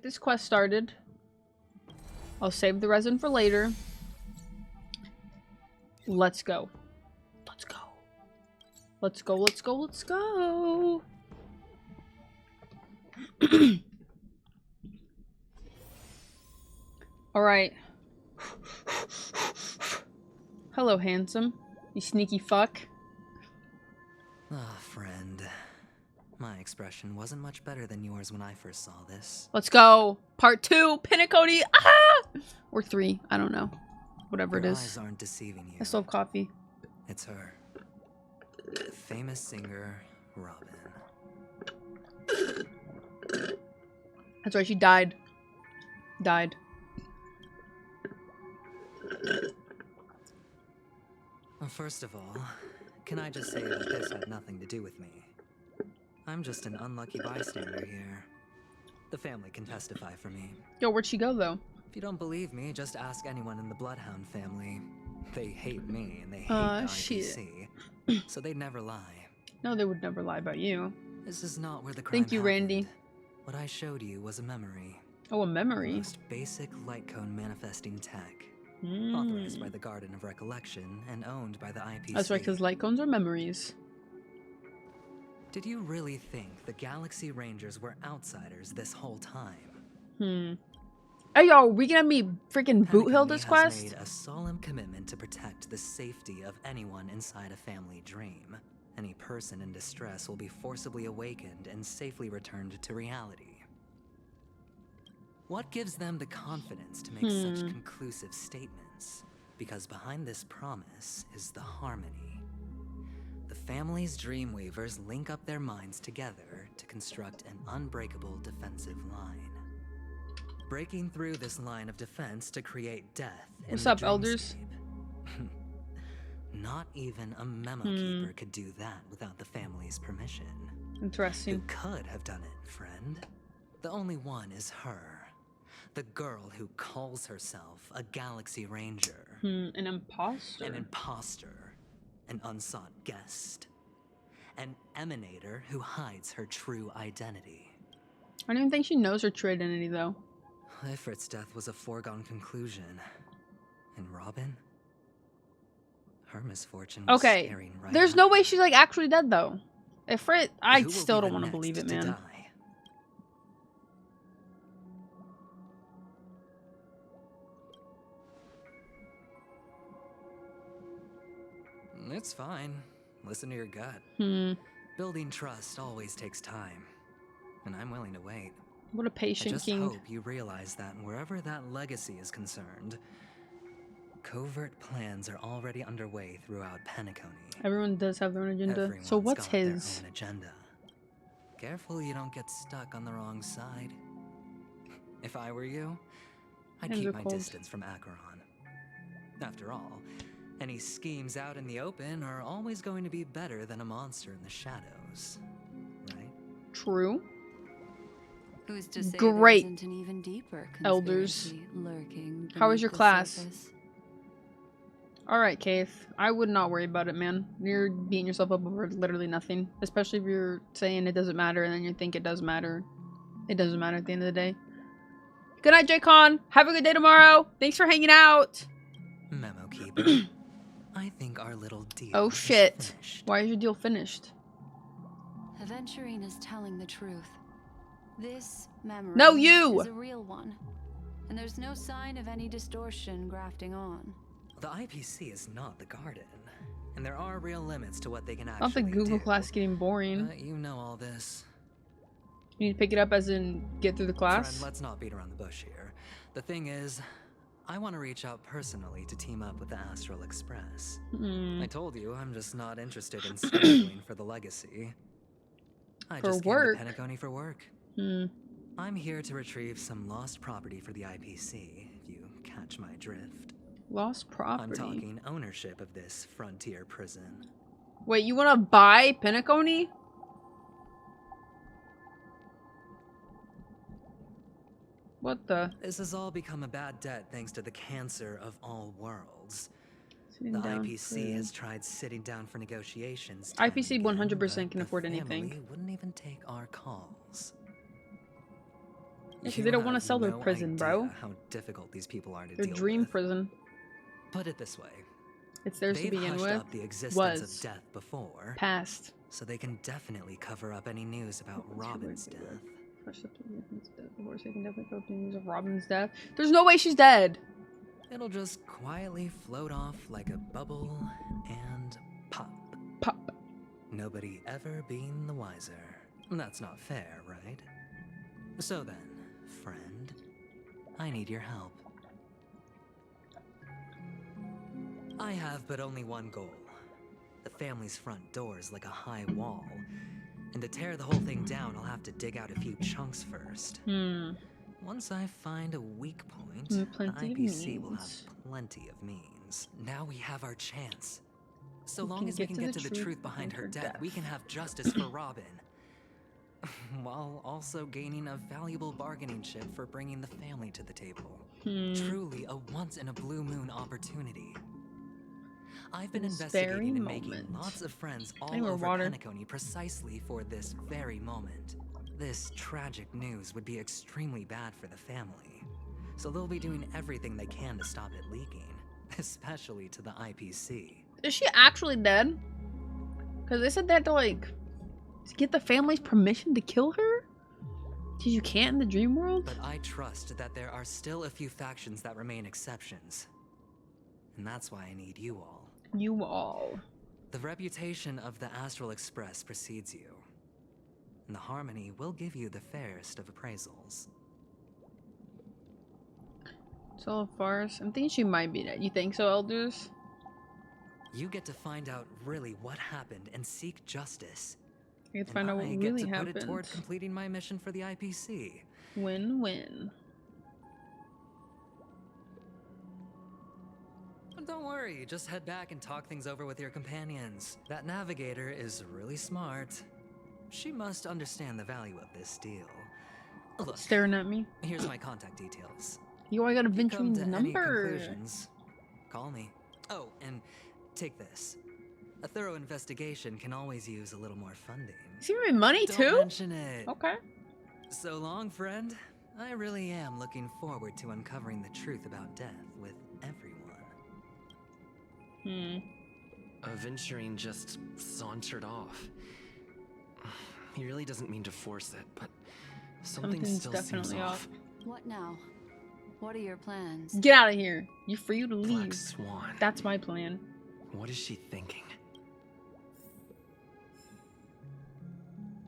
get this quest started. I'll save the resin for later. Let's go. Let's go. Let's go, let's go, let's go. Alright. Hello, handsome. You sneaky fuck. Ah, friend. My expression wasn't much better than yours when I first saw this. Let's go. Part 2, Penacony. Ah! Or 3, I don't know. Whatever Your it is. eyes aren't deceiving you. I still have coffee. It's her. The famous singer, Robin. That's right, she died. Died. Well, first of all, can I just say that this had nothing to do with me? I'm just an unlucky bystander here. The family can testify for me. Yo, where'd she go, though? If you don't believe me, just ask anyone in the Bloodhound family. They hate me and they hate the IPC, so they'd never lie. No, they would never lie about you. This is not where the crime Thank you, happened. Randy. What I showed you was a memory. Oh, a The memory. most basic light cone manifesting tech. Mm. Authorized by the Garden of Recollection and owned by the IPC. That's right, because light cones are memories. Did you really think the Galaxy Rangers were outsiders this whole time? Hey, yo, we gonna be freaking boot hill this Penacony has quest? made a solemn commitment to protect the safety of anyone inside a family dream. Any person in distress will be forcibly awakened and safely returned to reality. What gives them the confidence to make such conclusive statements? Because behind this promise is the harmony. The family's Dreamweavers link up their minds together to construct an unbreakable defensive line. Breaking through this line of defense to create death in What's the up, elders? dreamscape. Not even a memo keeper could do that without the family's permission. Who Interesting. could have done it, friend? The only one is her. The girl who calls herself a Galaxy Ranger. An imposter. An imposter. An unsought guest. An emanator who hides her true identity. I don't even think she knows her true identity, though. Ifrit's death was a foregone conclusion. And Robin? Her misfortune was Okay, staring right there's at no her. way she's, like, actually dead, though. Ifrit, I Who will still be don't the want to believe it, next to man. die? It's fine. Listen to your gut. Building trust always takes time. And I'm willing to wait. What a I patient just king. hope you realize that wherever that legacy is concerned, covert plans are already underway throughout Penacony. Everyone does have their own agenda. Everyone's So what's got their his? own agenda. Careful you don't get stuck on the wrong side. If I were you, I'd Hands keep are my cold. distance from Acheron. After all, any schemes out in the open are always going to be better than a monster in the shadows, right? True. Who's to say Great. there isn't an even deeper Elders. conspiracy lurking How was beneath your the class? surface? Alright, Kaith. I would not worry about it, man. You're beating yourself up over literally nothing. Especially if you're saying it doesn't matter and then you think it does matter. It doesn't matter at the end of the day. Good night, J-Con. Have a good day tomorrow. Thanks for hanging out. Memo keeper. I think our little deal Oh, is shit. finished. Why is your deal finished? Aventurine is telling the truth. This memory No, you! is a real one. And there's no sign of any distortion grafting on. The IPC is not the Garden, and there are real limits to what they can I actually don't think Google do. class getting boring. You know all this. You need to pick it up as in get through the class? Friend, let's not beat around the bush here. The thing is, I want to reach out personally to team up with the Astral Express. I told you I'm just not interested in scheduling for the legacy. I For just work? came to Penacony for work. I'm here to retrieve some lost property for the IPC, if you catch my drift. Lost property. I'm talking ownership of this frontier prison. Wait, you want to buy Penacony? What the? This has all become a bad debt thanks to the cancer of all worlds. Sitting The down IPC for- has tried sitting down for negotiations. time IPC and 100% again, can but afford the anything. family wouldn't even take our calls. Because they don't want to sell their prison, bro. How difficult these people are to Their deal dream with. prison. Put it this way. It's theirs to They've begin hushed with. up the existence of death before, Past. so they can definitely cover up any news about Robin's death. Hushed up the existence of death before, so they can definitely cover up the news of Robin's death. There's no way she's dead. It'll just quietly float off like a bubble and pop. Pop. Nobody ever being the wiser. That's not fair, right? So then, friend, I need your help. I have but only one goal. The family's front door is like a high wall, and to tear the whole thing down, I'll have to dig out a few chunks first. Once I find a weak point, the IPC will have plenty of means. Now we have our chance. So long as we can get to the truth behind her death, we can have justice for Robin. While also gaining a valuable bargaining chip for bringing the family to the table. Truly a once-in-a-blue-moon opportunity. I've been investigating and making lots of friends all over Penacony precisely for this very moment. This tragic news would be extremely bad for the family, so they'll be doing everything they can to stop it leaking, especially to the IPC. Is she actually dead? Because they said that to, like, to get the family's permission to kill her? Because you can't in the dream world? But I trust that there are still a few factions that remain exceptions. And that's why I need you all. You all. The reputation of the Astral Express precedes you. And the Harmony will give you the fairest of appraisals. It's all a farce. I'm thinking she might be dead. You think so, Elders? You get to find out really what happened and seek justice. You get to find out what really happened. I get to put it toward completing my mission for the IPC. Win-win. Don't worry, just head back and talk things over with your companions. That navigator is really smart. She must understand the value of this deal. Look, staring at me. Here's my contact details. You already got a Venturing's number. Any conclusions, call me. Oh, and take this. A thorough investigation can always use a little more funding. Is he giving me money too? Don't mention it. Okay. So long, friend. I really am looking forward to uncovering the truth about death with everyone. Venturing just sauntered off. He really doesn't mean to force it, but something still seems off. What now? What are your plans? Get out of here. You're free to leave. Black Swan. That's my plan. What is she thinking?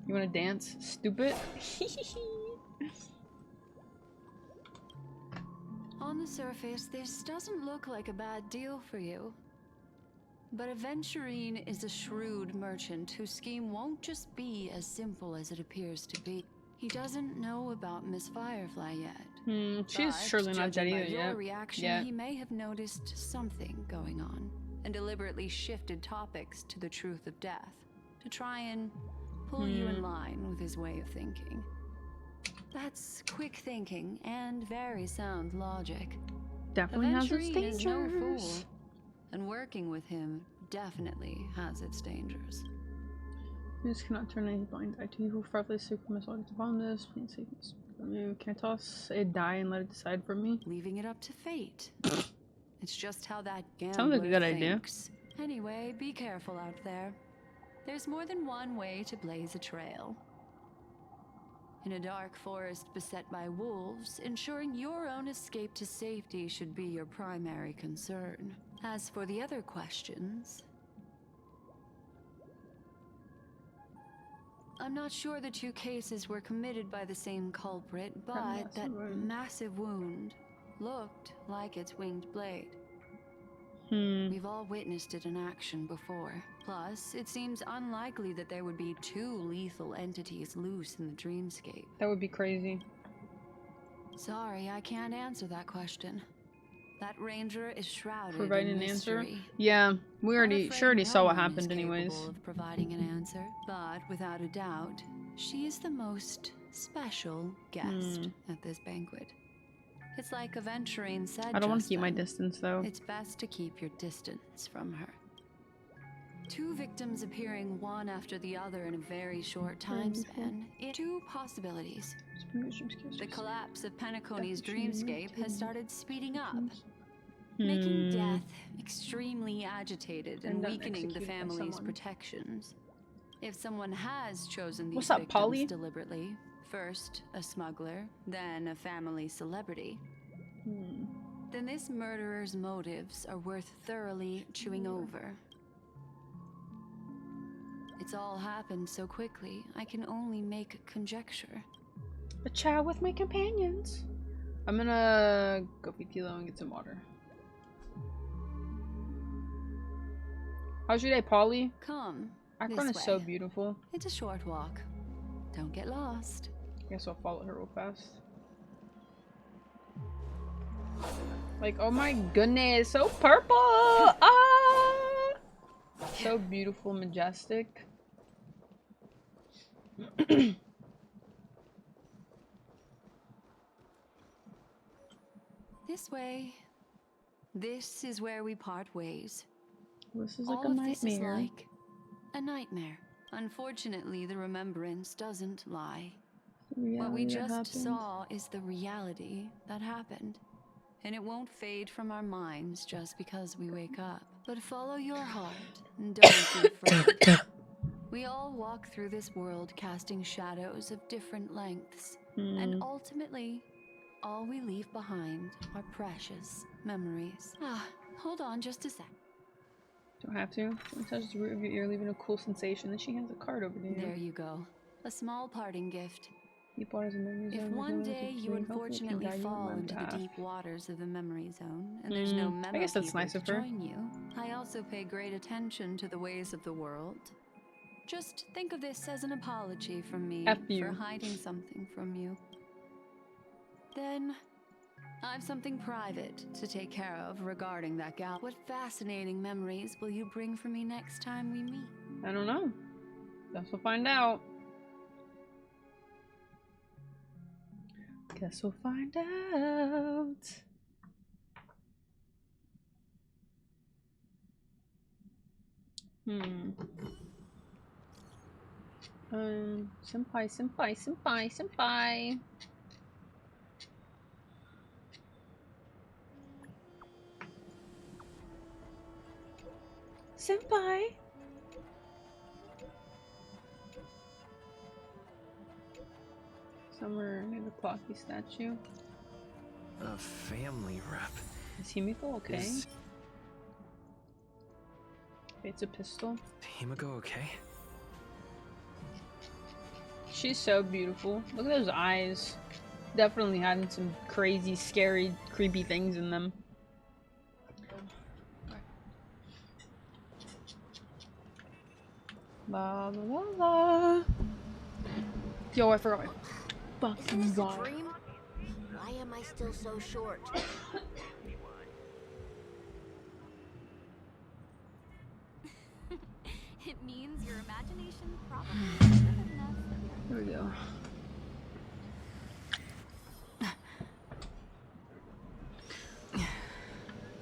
You wanna dance? Stupid? On the surface, this doesn't look like a bad deal for you. But Aventurine is a shrewd merchant whose scheme won't just be as simple as it appears to be. He doesn't know about Miss Firefly yet. She's surely not dead either yet. Reaction, he may have noticed something going on and deliberately shifted topics to the truth of death to try and pull you in line with his way of thinking. That's quick thinking and very sound logic. Definitely has its Aventurine dangers. is no fool, and working with him definitely has its dangers. You just cannot turn any blind eye to you who fraudulently seek must all get upon this. Please take this from you. Can I toss a die and let it decide for me? Leaving it up to fate. It's just how that gambler Sounds like a good thinks. Anyway, be careful out there. There's more than one way to blaze a trail. In a dark forest beset by wolves, ensuring your own escape to safety should be your primary concern. As for the other questions, I'm not sure the two cases were committed by the same culprit, but that massive wound looked like its winged blade. We've all witnessed it in action before. Plus, it seems unlikely that there would be two lethal entities loose in the dreamscape. That would be crazy. Sorry, I can't answer that question. That ranger is shrouded Providing in an answer? mystery. Yeah, we I'm already afraid saw no what one happened is anyways. capable of providing an answer, but without a doubt, she is the most special guest at this banquet. It's like Aventurine said. I don't want to just keep my then. distance though. It's best to keep your distance from her. Two victims appearing one after the other in a very short time span. Two possibilities. The collapse of Penacony's dreamscape has started speeding up, making death extremely agitated and weakening the family's protections. If someone has chosen these victims deliberately, first a smuggler, then a family celebrity, then this murderer's motives are worth thoroughly chewing over. It's all happened so quickly, I can only make conjecture. A chat with my companions. I'm gonna go feed Tilo and get some water. How's your day, Polly? Come. Akron is so beautiful. It's a short walk. Don't get lost. Guess I'll follow her real fast. Like, oh my goodness, so purple! Ah! So beautiful, majestic. This way. This is where we part ways. This is like a nightmare. This is like a nightmare. Unfortunately, the remembrance doesn't lie. What we just saw is the reality that happened. And it won't fade from our minds just because we wake up. But follow your heart and don't be afraid. We all walk through this world casting shadows of different lengths. And ultimately, all we leave behind are precious memories. Hold on just a sec. Don't have to. Don't touch the root of your ear, leaving a cool sensation. Then she hands a card over to you. There you go. A small parting gift. If one day you unfortunately fall into the deep waters of the memory zone, and there's no memo people to join you, I also pay great attention to the ways of the world. Just think of this as an apology from me for hiding something from you. Then, I've something private to take care of regarding that gal. What fascinating memories will you bring for me next time we meet? I don't know. Guess we'll find out. Guess we'll find out. Senpai. Senpai. Somewhere near the clocky statue. A family rep. Is Himiko okay? It's a pistol. Himiko okay? She's so beautiful. Look at those eyes. Definitely having some crazy, scary, creepy things in them. La la la la. Yo, I forgot my fucking god. Why am I still so short? It means your imagination probably isn't good enough. There we go.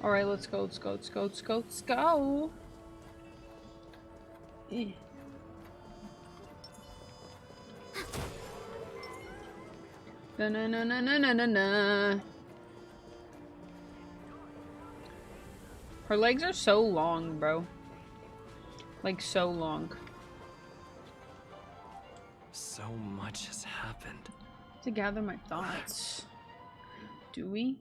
Alright, let's go. Na. Her legs are so long, bro. Like, so long. So much has happened. To gather my thoughts. Do we?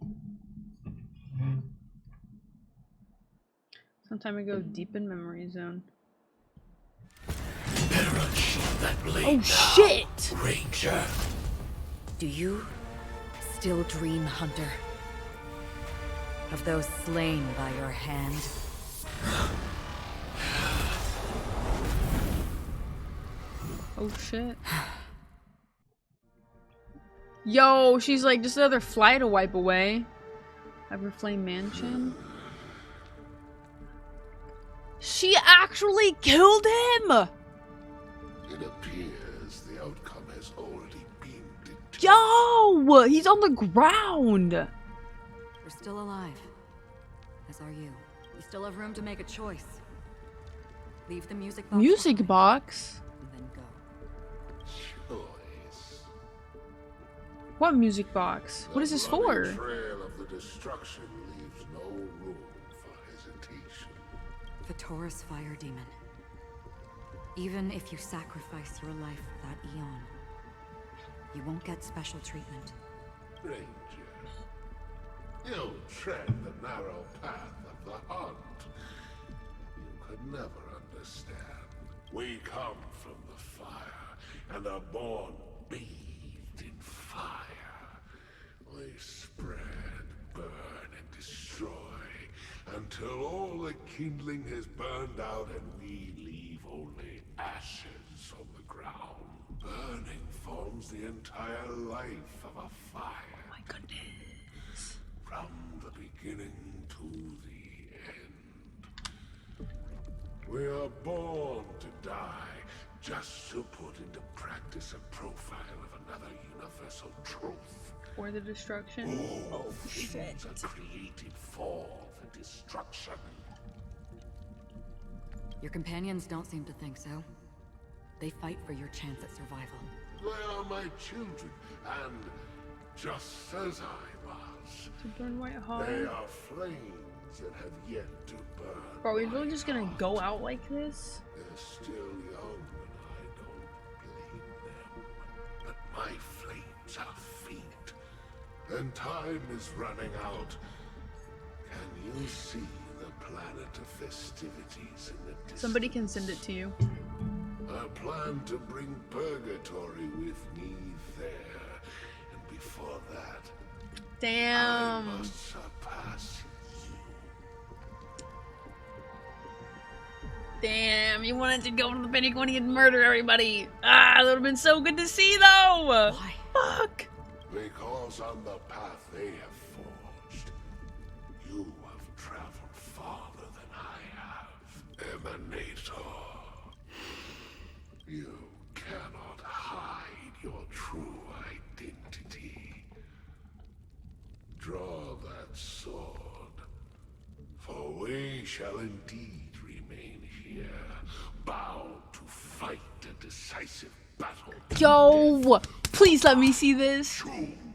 Some time ago, deep in memory zone. Oh shit! Ranger. Do you still dream, Hunter? Of those slain by your hand? Oh shit. Yo, she's like just another fly to wipe away. Everflame Mansion. She actually killed him! It appears the outcome has already been determined. Yo! He's on the ground! We're still alive. As are you. We still have room to make a choice. Leave the music box. Music box? And then go. Choice. What music box? What is this for? The trail of the destruction leaves no room for hesitation. The Taurus fire demon. Even if you sacrifice your life for that eon, you won't get special treatment. Rangers, you tread the narrow path of the hunt. You could never understand. We come from the fire, and are born bathed in fire. We spread, burn, and destroy, until all the kindling has burned out and we leave only ashes on the ground. Burning forms the entire life of a fire. Oh my goodness. From the beginning to the end. We are born to die, just to put into practice a profile of another universal truth. For the destruction? All things are created for the destruction. Your companions don't seem to think so. They fight for your chance at survival. They are my children, and just as I was, To burn white hot. they are flames that have yet to burn. Bro, are we really just gonna go out like this? They're still young, and I don't blame them. But my flames are faint, and time is running out. Can you see the planet of festivities in the distance? Somebody can send it to you. I plan to bring purgatory with me there, and before that, I Damn. must surpass you. Damn, you wanted to go to the Penacony and murder everybody. Ah, that would have been so good to see though. Why? Fuck. Because on the path they have forged, you have traveled farther than I have. Emanator. You cannot hide your true identity. Draw that sword, for we shall indeed remain here, bound to fight a decisive battle. Yo, please let me see this.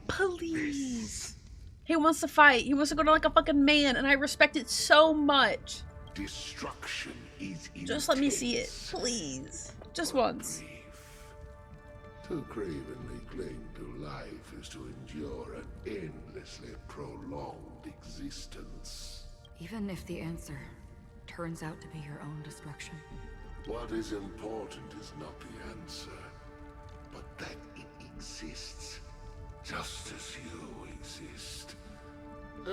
Please. He wants to fight. He wants to go down like a fucking man, and I respect it so much. Destruction is Just let me see it, please. Just once. brief. To cravenly cling to life is to endure an endlessly prolonged existence. Even if the answer turns out to be your own destruction. What is important is not the answer, but that it exists, just as you exist.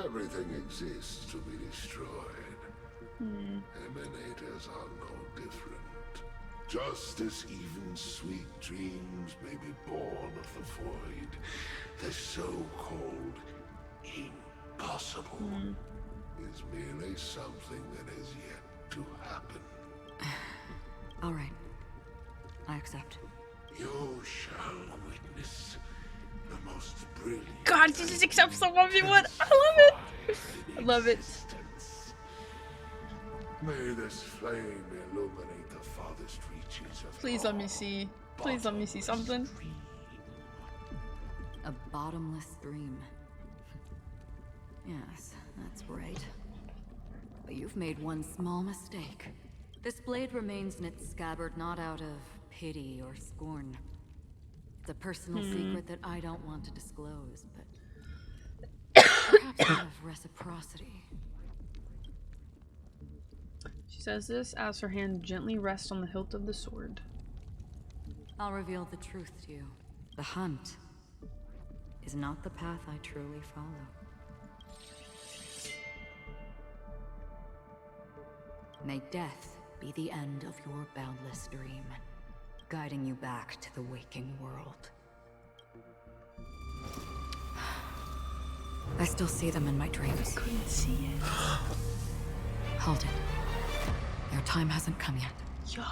Everything exists to be destroyed. Emanators are no different. Just as even sweet dreams may be born of the void, the so-called impossible is merely something that has yet to happen. All right. I accept. You shall witness the most brilliant. God, she just accepts the 1v1. I love it. I love it. existence. May this flame illuminate the farthest reaches of Please let me see. Please let me see something. A bottomless dream. Yes, that's right. But you've made one small mistake. This blade remains in its scabbard not out of pity or scorn. It's a personal secret that I don't want to disclose, but perhaps out of reciprocity. She says this as her hand gently rests on the hilt of the sword. I'll reveal the truth to you. The hunt is not the path I truly follow. May death be the end of your boundless dream, guiding you back to the waking world. I still see them in my dreams. Couldn't see it. Hold it. Their time hasn't come yet. Yo.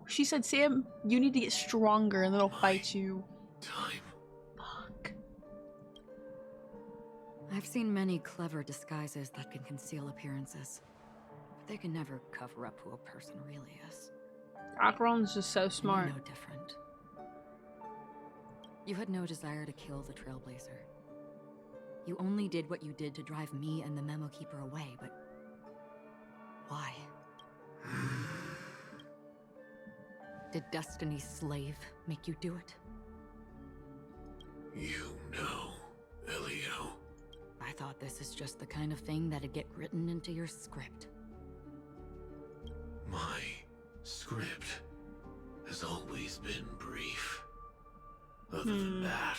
She said, Sam, you need to get stronger and then I'll fight you. Time. Fuck. I've seen many clever disguises that can conceal appearances, but they can never cover up who a person really is. Acheron's just so And smart. you're no different. You had no desire to kill the Trailblazer. You only did what you did to drive me and the Memo Keeper away, but... why? Did Destiny's slave make you do it? You know, Elio. I thought this is just the kind of thing that'd get written into your script. My script has always been brief. Other than that,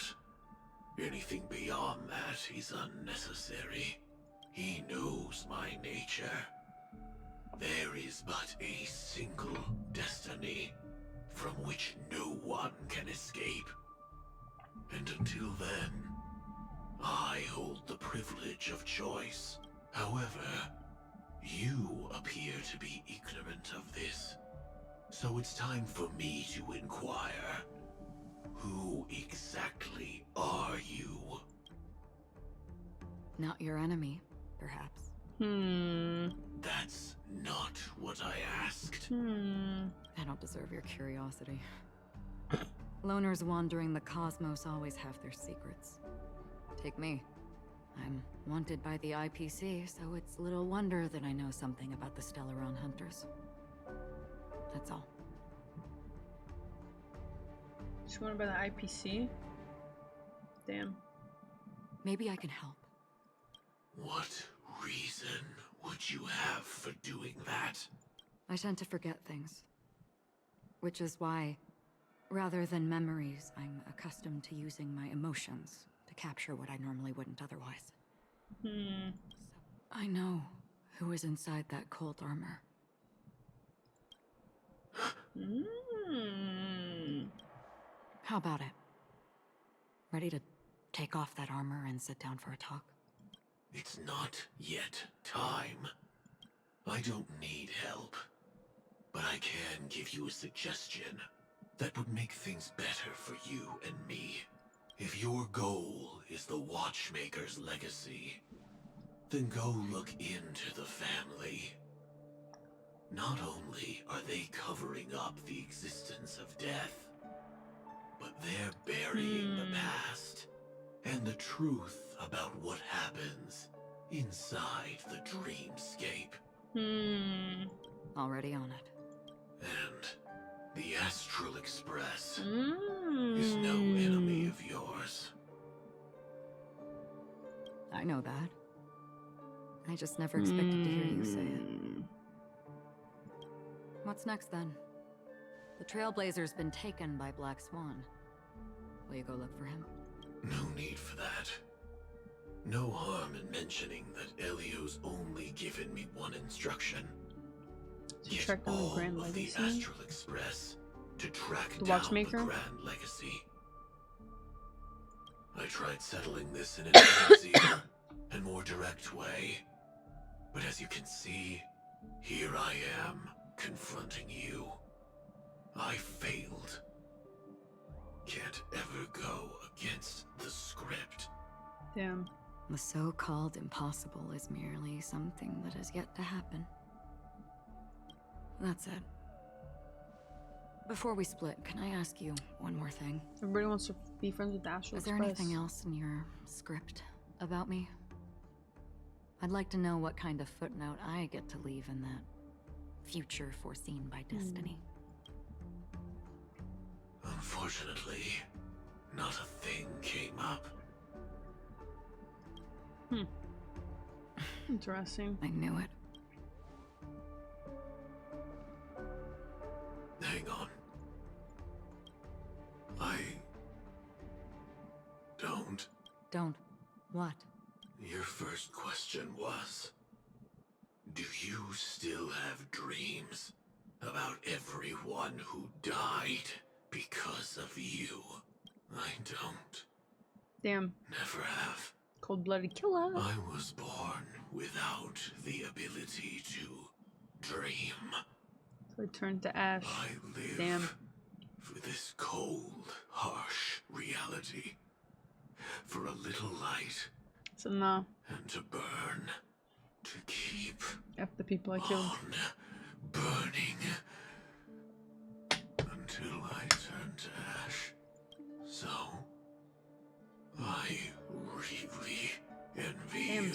anything beyond that is unnecessary. He knows my nature. There is but a single destiny from which no one can escape. And until then, I hold the privilege of choice. However, you appear to be ignorant of this. So it's time for me to inquire. Who exactly are you? Not your enemy, perhaps. That's not what I asked. I don't deserve your curiosity. Loners wandering the cosmos always have their secrets. Take me. I'm wanted by the IPC, so it's little wonder that I know something about the Stellaron Hunters. That's all. She's wanted by the IPC? Damn. Maybe I can help. What reason would you have for doing that? I tend to forget things. Which is why, rather than memories, I'm accustomed to using my emotions to capture what I normally wouldn't otherwise. So I know who is inside that cold armor. How about it? Ready to take off that armor and sit down for a talk? It's not yet time. I don't need help, but I can give you a suggestion that would make things better for you and me. If your goal is the Watchmaker's legacy, then go look into the family. Not only are they covering up the existence of death, but they're burying the past and the truth about what happens inside the dreamscape. Already on it. And the Astral Express is no enemy of yours. I know that. I just never expected to hear you say it. What's next then? The Trailblazer's been taken by Black Swan. Will you go look for him? No need for that. No harm in mentioning that Elio's only given me one instruction. Get track down the all Grand of the Legacy? Astral Express to track The down Watchmaker? the Grand Legacy. I tried settling this in an easier and more direct way. But as you can see, here I am, confronting you. I failed. Can't ever go against the script. Damn. The so-called impossible is merely something that has yet to happen. That's it. Before we split, can I ask you one more thing? Everybody wants to be friends with the Astral Is there Express. anything else in your script about me? I'd like to know what kind of footnote I get to leave in that future foreseen by destiny. Unfortunately, not a thing came up. Interesting. I knew it. Hang on. I don't. Don't. What? Your first question was, do you still have dreams about everyone who died because of you? I don't. Damn. Never have. Cold-blooded killer. I was born without the ability to dream. So it turned to ash. I live Damn. for this cold, harsh reality. For a little light So no. and to burn. To keep F the people I killed. on burning. Until I turn to ash. So,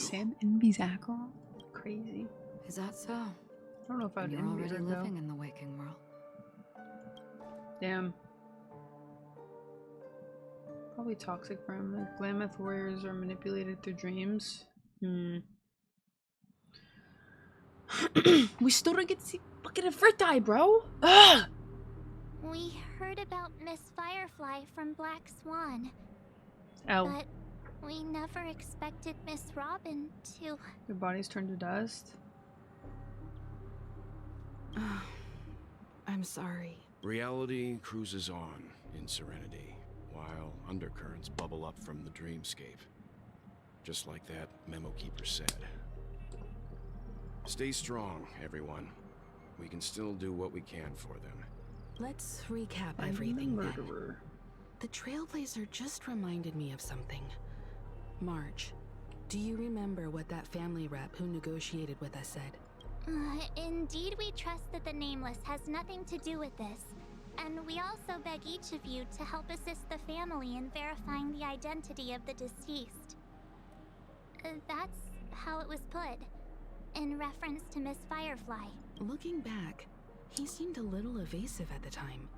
Sam envies Acheron? Crazy. Is that so? I don't know if I'd You're envy already her, living though. in the waking world. Damn. Probably toxic for him. Like, Glameth warriors are manipulated through dreams. We still don't get to see fucking Ifriti, bro! Ugh! We heard about Miss Firefly from Black Swan, Ow. but we never expected Miss Robin to... Your body's turned to dust. I'm sorry. Reality cruises on in serenity, while undercurrents bubble up from the dreamscape. Just like that memo keeper said. Stay strong, everyone. We can still do what we can for them. Let's recap I'm everything the then. murderer. The Trailblazer just reminded me of something. Marge, do you remember what that family rep who negotiated with us said? Indeed, we trust that the Nameless has nothing to do with this. And we also beg each of you to help assist the family in verifying the identity of the deceased. That's how it was put, in reference to Miss Firefly. Looking back, he seemed a little evasive at the time.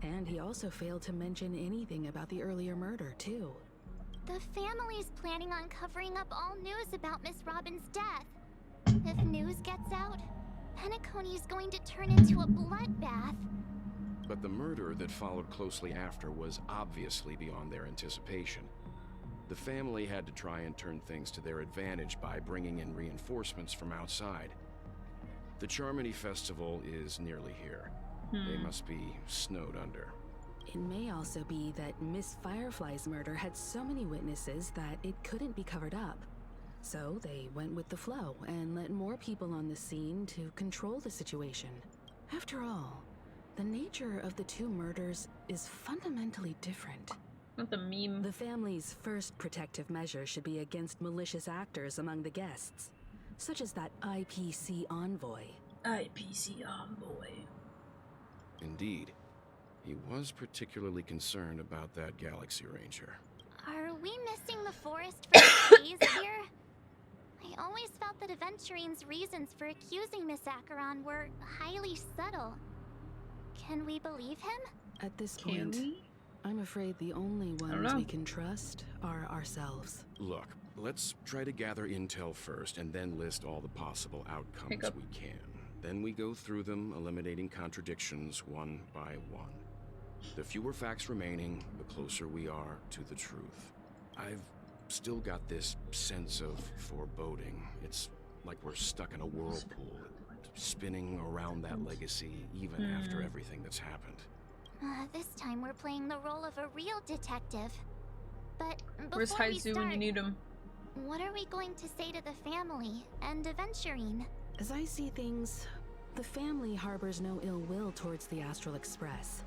And he also failed to mention anything about the earlier murder, too. The family's planning on covering up all news about Miss Robin's death. If news gets out, Penacony's going to turn into a bloodbath. But the murder that followed closely after was obviously beyond their anticipation. The family had to try and turn things to their advantage by bringing in reinforcements from outside. The Charmony Festival is nearly here. They must be snowed under. It may also be that Miss Firefly's murder had so many witnesses that it couldn't be covered up. So they went with the flow and let more people on the scene to control the situation. After all, the nature of the two murders is fundamentally different. Not the meme. The family's first protective measure should be against malicious actors among the guests, such as that IPC envoy. IPC envoy. Indeed. He was particularly concerned about that Galaxy Ranger. Are we missing the forest for days here? I always felt that Aventurine's reasons for accusing Miss Acheron were highly subtle. Can we believe him? At this Can point, we? I'm afraid the only ones we can trust are ourselves. Look, let's try to gather intel first and then list all the possible outcomes we can. Then we go through them, eliminating contradictions one by one. The fewer facts remaining, the closer we are to the truth. I've still got this sense of foreboding. It's like we're stuck in a whirlpool, spinning around that legacy even after everything that's happened. This time we're playing the role of a real detective. But Where's before we Haizu start, when you need him? what are we going to say to the family and Aventurine? As I see things, the family harbors no ill will towards the Astral Express.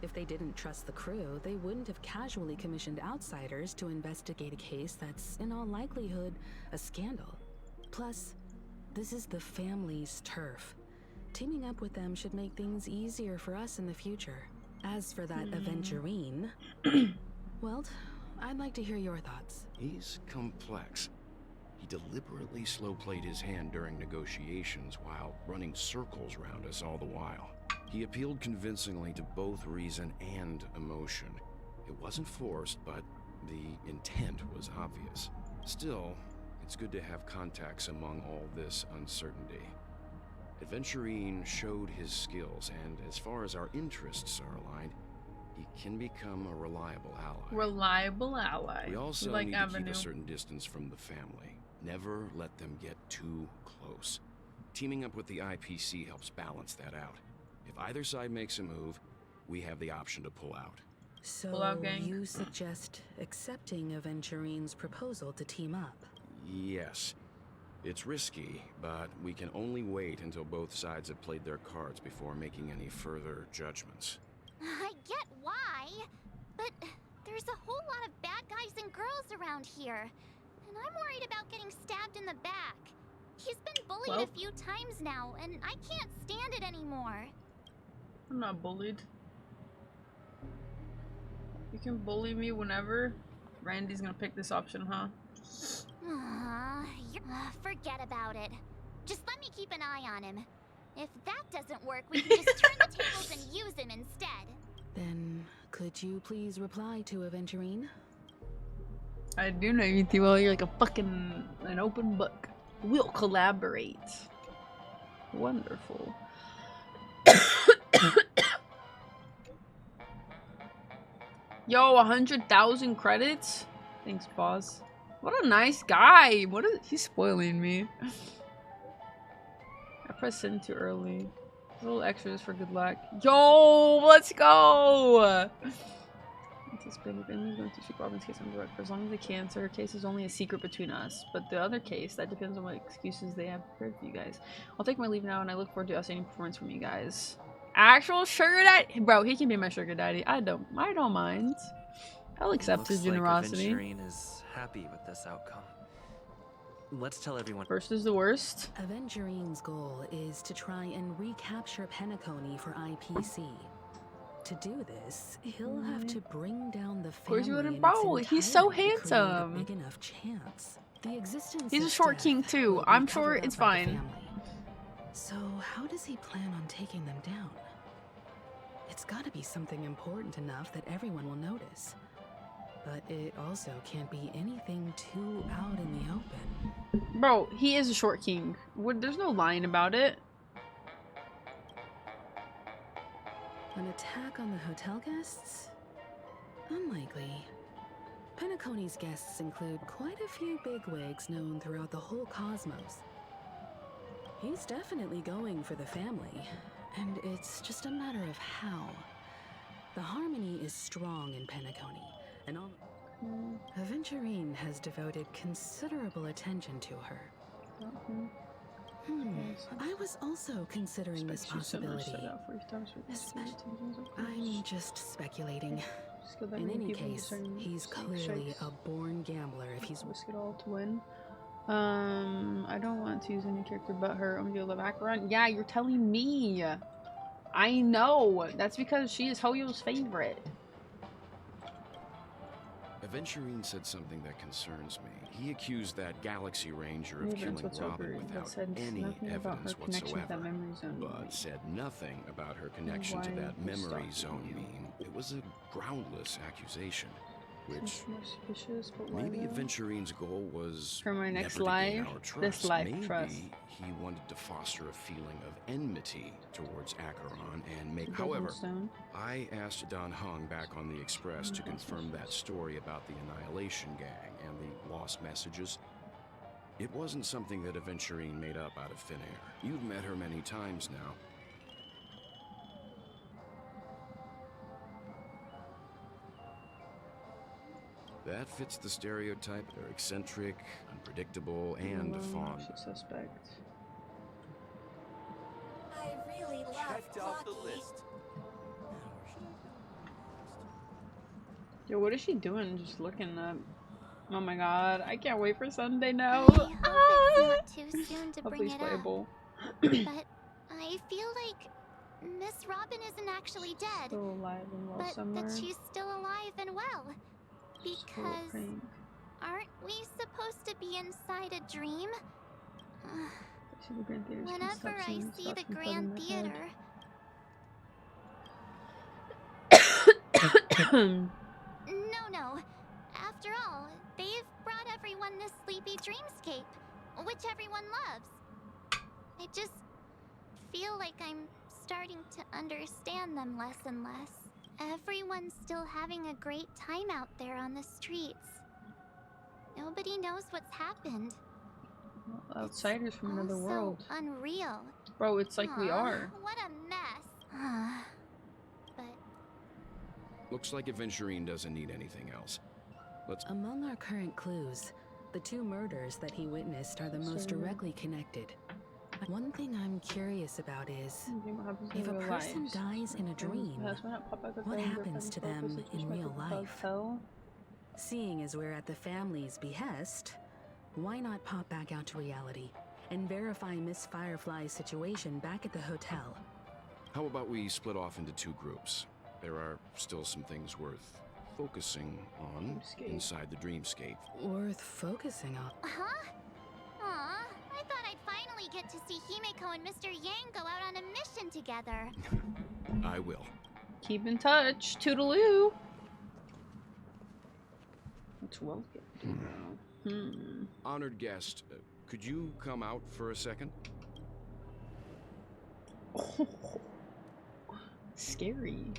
If they didn't trust the crew, they wouldn't have casually commissioned outsiders to investigate a case that's, in all likelihood, a scandal. Plus, this is the family's turf. Teaming up with them should make things easier for us in the future. As for that Aventurine, well, I'd like to hear your thoughts. He's complex. He deliberately slow-played his hand during negotiations while running circles around us all the while. He appealed convincingly to both reason and emotion. It wasn't forced, but the intent was obvious. Still, it's good to have contacts among all this uncertainty. Aventurine showed his skills, and as far as our interests are aligned, he can become a reliable ally. Reliable ally. We also like need Avenue. to keep a certain distance from the family. Never let them get too close. Teaming up with the IPC helps balance that out. If either side makes a move, we have the option to pull out. So Pull out, gang. you suggest accepting Aventurine's proposal to team up? Yes. It's risky, but we can only wait until both sides have played their cards before making any further judgments. I get why, but there's a whole lot of bad guys and girls around here, and I'm worried about getting stabbed in the back. He's been bullied a few times now, and I can't stand it anymore. I'm not bullied. You can bully me whenever. Randy's gonna pick this option, huh? Forget about it. Just let me keep an eye on him. If that doesn't work, we can just turn the tables and use him instead. Then, could you please reply to Aventurine? I do know you too well. You're like an open book. We'll collaborate. Wonderful. Yo, 100,000 credits? Thanks, boss. What a nice guy. He's spoiling me. I pressed send too early. Little extras for good luck. Yo, let's go! Anticipated only going to seek Robin's case on direct for as long as the cancer case is only a secret between us. But the other case, that depends on what excuses they have prepared for you guys. I'll take my leave now, and I look forward to outstanding performance from you guys. Actual sugar daddy, bro. He can be my sugar daddy. I don't mind. I'll accept his generosity. Like Aventurine is happy with this outcome. Let's tell everyone. First is the worst. Aventurine's goal is to try and recapture Penacony for IPC. To do this, he'll have to bring down the family. Of course you wouldn't, bro. He's so handsome. Big enough chance. The existence He's a short king too. I'm sure it's fine. So how does he plan on taking them down? It's got to be something important enough that everyone will notice. But it also can't be anything too out in the open. Bro, he is a short king. There's no lying about it. An attack on the hotel guests? Unlikely. Penacony's guests include quite a few bigwigs known throughout the whole cosmos. He's definitely going for the family, and it's just a matter of how. The harmony is strong in Penacony, and Aventurine has devoted considerable attention to her. I was also considering this possibility. I'm just speculating. In any case, he's clearly a born gambler if he's risk it all to win. I don't want to use any character but her. I'm gonna go the background. Yeah, you're telling me. I know. That's because she is Hoyo's favorite. Aventurine said something that concerns me. He accused that Galaxy Ranger of killing Robin without any evidence whatsoever, but said nothing about her connection to that memory zone meme. It was a groundless accusation, which maybe Aventurine's goal was for my next never to gain life, our trust. this life Maybe trust. he wanted to foster a feeling of enmity towards Acheron and make. However, I asked Don Hung back on the Express to confirm that story about the Annihilation Gang and the lost messages. It wasn't something that Aventurine made up out of thin air. You've met her many times now. That fits the stereotype. They're eccentric, unpredictable, and fond. Suspect. I really love Checked off the list. Yo, what is she doing? Just looking up. Oh my god, I can't wait for Sunday now. I hope it's not too soon to bring it up. But I feel like Miss Robin isn't actually dead. Still alive and well but somewhere. that she's still alive and well. Because aren't we supposed to be inside a dream? Whenever I see the Grand Theater. No. After all, they've brought everyone this sleepy dreamscape, which everyone loves. I just feel like I'm starting to understand them less and less. Everyone's still having a great time out there on the streets. Nobody knows what's happened. Well, outsiders from another world. Unreal. Bro, it's like we are. What a mess. But Looks like Aventurine doesn't need anything else. Among our current clues, the two murders that he witnessed are the most directly connected. One thing I'm curious about is, if a person dies in a dream, what happens to them in real life? Seeing as we're at the family's behest, why not pop back out to reality and verify Miss Firefly's situation back at the hotel? How about we split off into two groups? There are still some things worth focusing on inside the dreamscape. Worth focusing on. Huh? Aw, I thought I'd finally get to see Himeko and Mr. Yang go out on a mission together. I will. Keep in touch. Toodaloo. It's well good. Honored guest, could you come out for a second? Scary.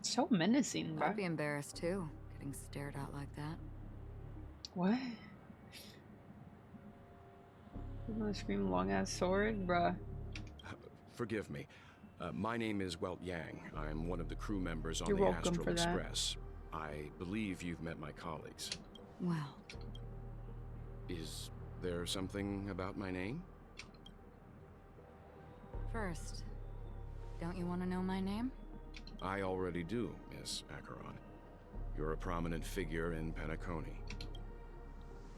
So menacing, bro. I'd be embarrassed too, getting stared at like that. What? You wanna scream long ass sword, bruh? Forgive me. My name is Welt Yang. I'm one of the crew members on You're the welcome Astral for that. Express. I believe you've met my colleagues. Well, Is there something about my name? first, don't you want to know my name? I already do, Miss Acheron. You're a prominent figure in Penacony.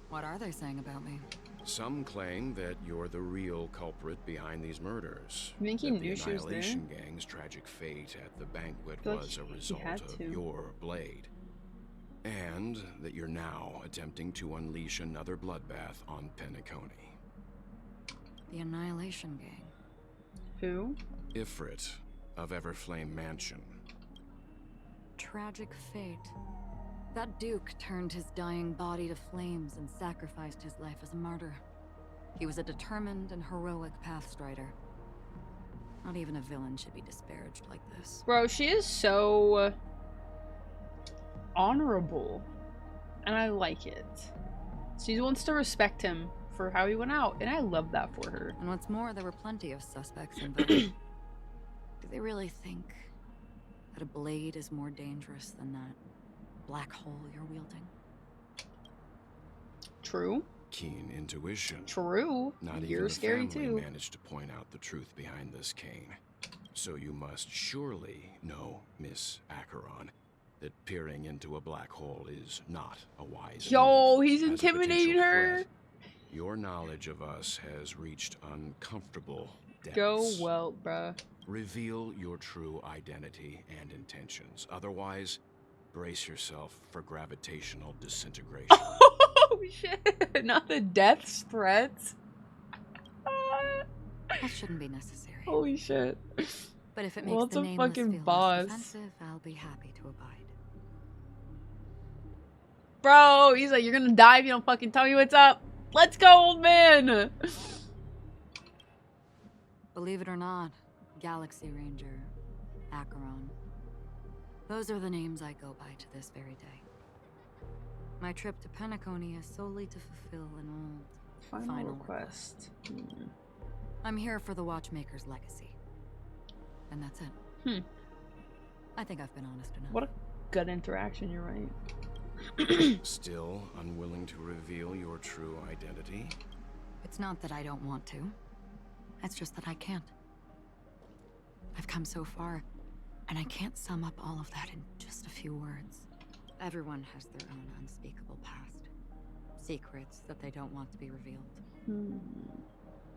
What are they saying about me? Some claim that you're the real culprit behind these murders. I think he That knew the she was there. Annihilation Gang's tragic fate at the banquet feel like was a he result had of to. your blade. And that you're now attempting to unleash another bloodbath on Penacony. The Annihilation Gang. Who? Ifrit of Everflame Mansion. Tragic fate. That Duke turned his dying body to flames and sacrificed his life as a martyr. He was a determined and heroic pathstrider. Not even a villain should be disparaged like this. Bro, she is so honorable. And I like it. She wants to respect him for how he went out, and I love that for her. And what's more, there were plenty of suspects involved. Do they really think that a blade is more dangerous than that black hole you're wielding? True. Keen intuition. True. Not You're even the scary family too. managed to point out the truth behind this cane. So you must surely know, Miss Acheron, that peering into a black hole is not a wise Yo, move. he's As a intimidating potential her. threat, your knowledge of us has reached uncomfortable depths. Go well, bruh. Reveal your true identity and intentions. Otherwise, brace yourself for gravitational disintegration. Oh shit! Not the death threats. That shouldn't be necessary. Holy shit! But if it makes Well, it's the a nameless fucking feel boss. less defensive, I'll be happy to abide. Bro, he's like, you're gonna die if you don't fucking tell me what's up. Let's go, old man. Believe it or not, Galaxy Ranger, Acheron. Those are the names I go by to this very day. My trip to Penacony is solely to fulfill an old final request. I'm here for the Watchmaker's legacy. And that's it. I think I've been honest enough. What a good interaction, you're right. Still unwilling to reveal your true identity? It's not that I don't want to. It's just that I can't. I've come so far, and I can't sum up all of that in just a few words. Everyone has their own unspeakable past. Secrets that they don't want to be revealed.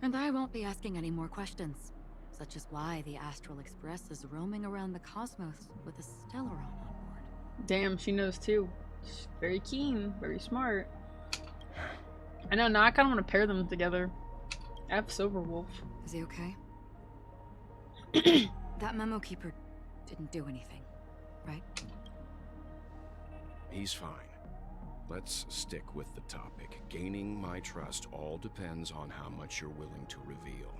And I won't be asking any more questions. Such as why the Astral Express is roaming around the cosmos with a Stellaron on board. Damn, she knows too. She's very keen, very smart. I know, now I kind of want to pair them together. F Silverwolf. Is he okay? That memo keeper didn't do anything, right? He's fine. Let's stick with the topic. Gaining my trust all depends on how much you're willing to reveal.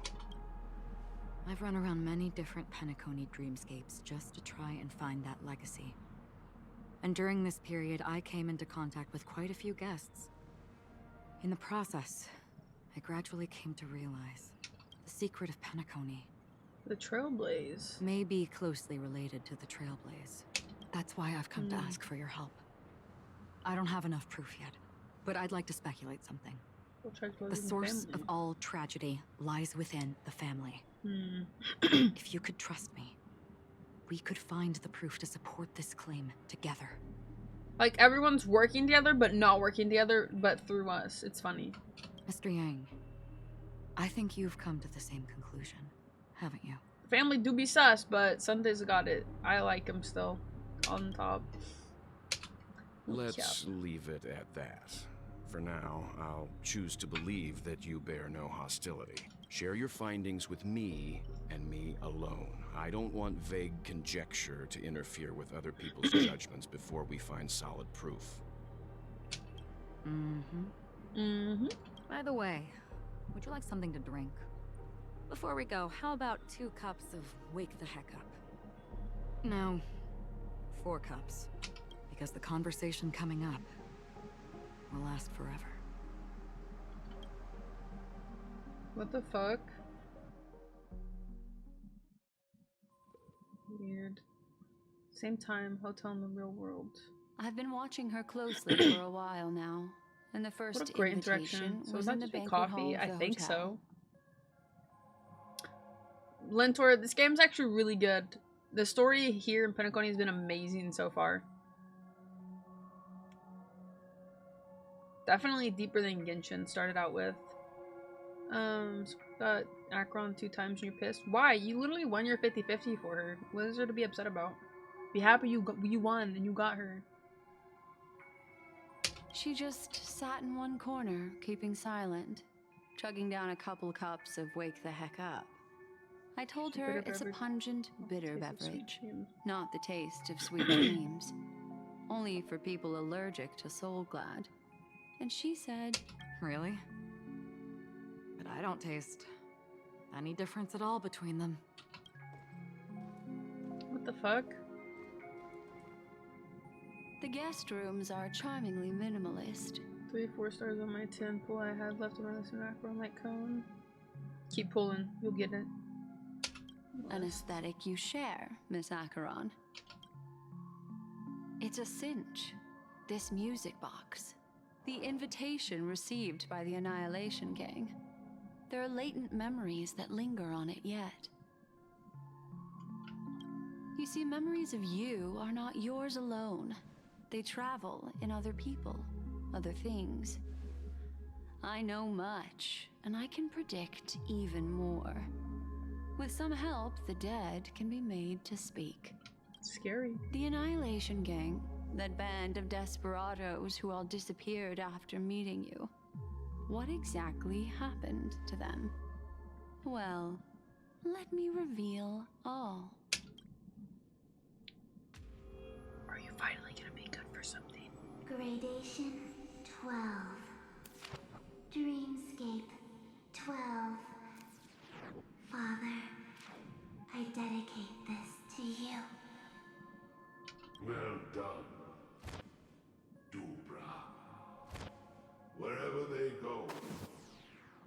I've run around many different Penacony dreamscapes just to try and find that legacy. And during this period, I came into contact with quite a few guests. In the process, I gradually came to realize the secret of Penacony. The Trailblaze. May be closely related to the Trailblaze. That's why I've come to ask for your help. I don't have enough proof yet, but I'd like to speculate something. The source of all tragedy lies within the family. If you could trust me, we could find the proof to support this claim together. Like, everyone's working together, but not working together, but through us. It's funny. Mr. Yang, I think you've come to the same conclusion, haven't you? family do be sus, but Sunday's got it. I like him still on top. Let's leave it at that. For now, I'll choose to believe that you bear no hostility. Share your findings with me and me alone. I don't want vague conjecture to interfere with other people's judgments before we find solid proof. By the way, would you like something to drink? Before we go, how about 2 cups of Wake the Heck Up? No, 4 cups. Because the conversation coming up will last forever. What the fuck? Weird. Same time, hotel in the real world. I've been watching her closely for a while now, and the first What a great invitation interaction. So was is that in the just banquet coffee? hall of I the think hotel. so. Lentor, this game's actually really good. The story here in Penacony has been amazing so far. Definitely deeper than Genshin started out with. Got Akron 2 times and you're pissed. Why? You literally won your 50-50 for her. What is there to be upset about? Be happy you won and you got her. She just sat in one corner, keeping silent, chugging down a couple cups of Wake the Heck Up. I told her it's a pungent, bitter beverage, not the taste of sweet dreams. Only for people allergic to Soul Glad. And she said, Really? But I don't taste any difference at all between them. What the fuck? the guest rooms are charmingly minimalist. 3-4 stars on my 10 pull I had left to run this macro light cone. Keep pulling, you'll get it. An aesthetic you share, Miss Acheron. It's a cinch. This music box. The invitation received by the Annihilation Gang. There are latent memories that linger on it yet. You see, memories of you are not yours alone. They travel in other people, other things. I know much, and I can predict even more. With some help, the dead can be made to speak. Scary. The Annihilation Gang, that band of desperados who all disappeared after meeting you. What exactly happened to them? Well, let me reveal all. Are you finally gonna be good for something? Gradation 12. Dreamscape 12. Father, I dedicate this to you. Well done, Dubra. Wherever they go,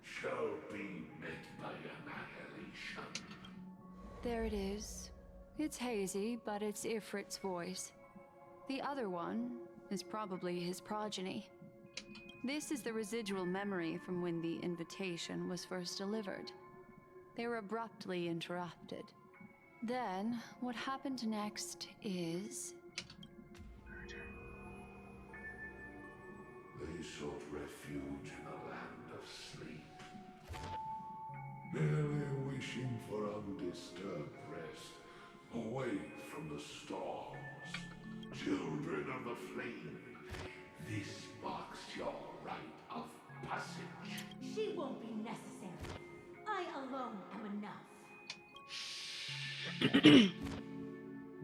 shall be met by annihilation. There it is. It's hazy, but it's Ifrit's voice. The other one is probably his progeny. This is the residual memory from when the invitation was first delivered. They were abruptly interrupted. Then, what happened next is... They sought refuge in a land of sleep, merely wishing for undisturbed rest, away from the storms. Children of the flame, this marks your rite of passage. She won't be necessary. I alone am enough.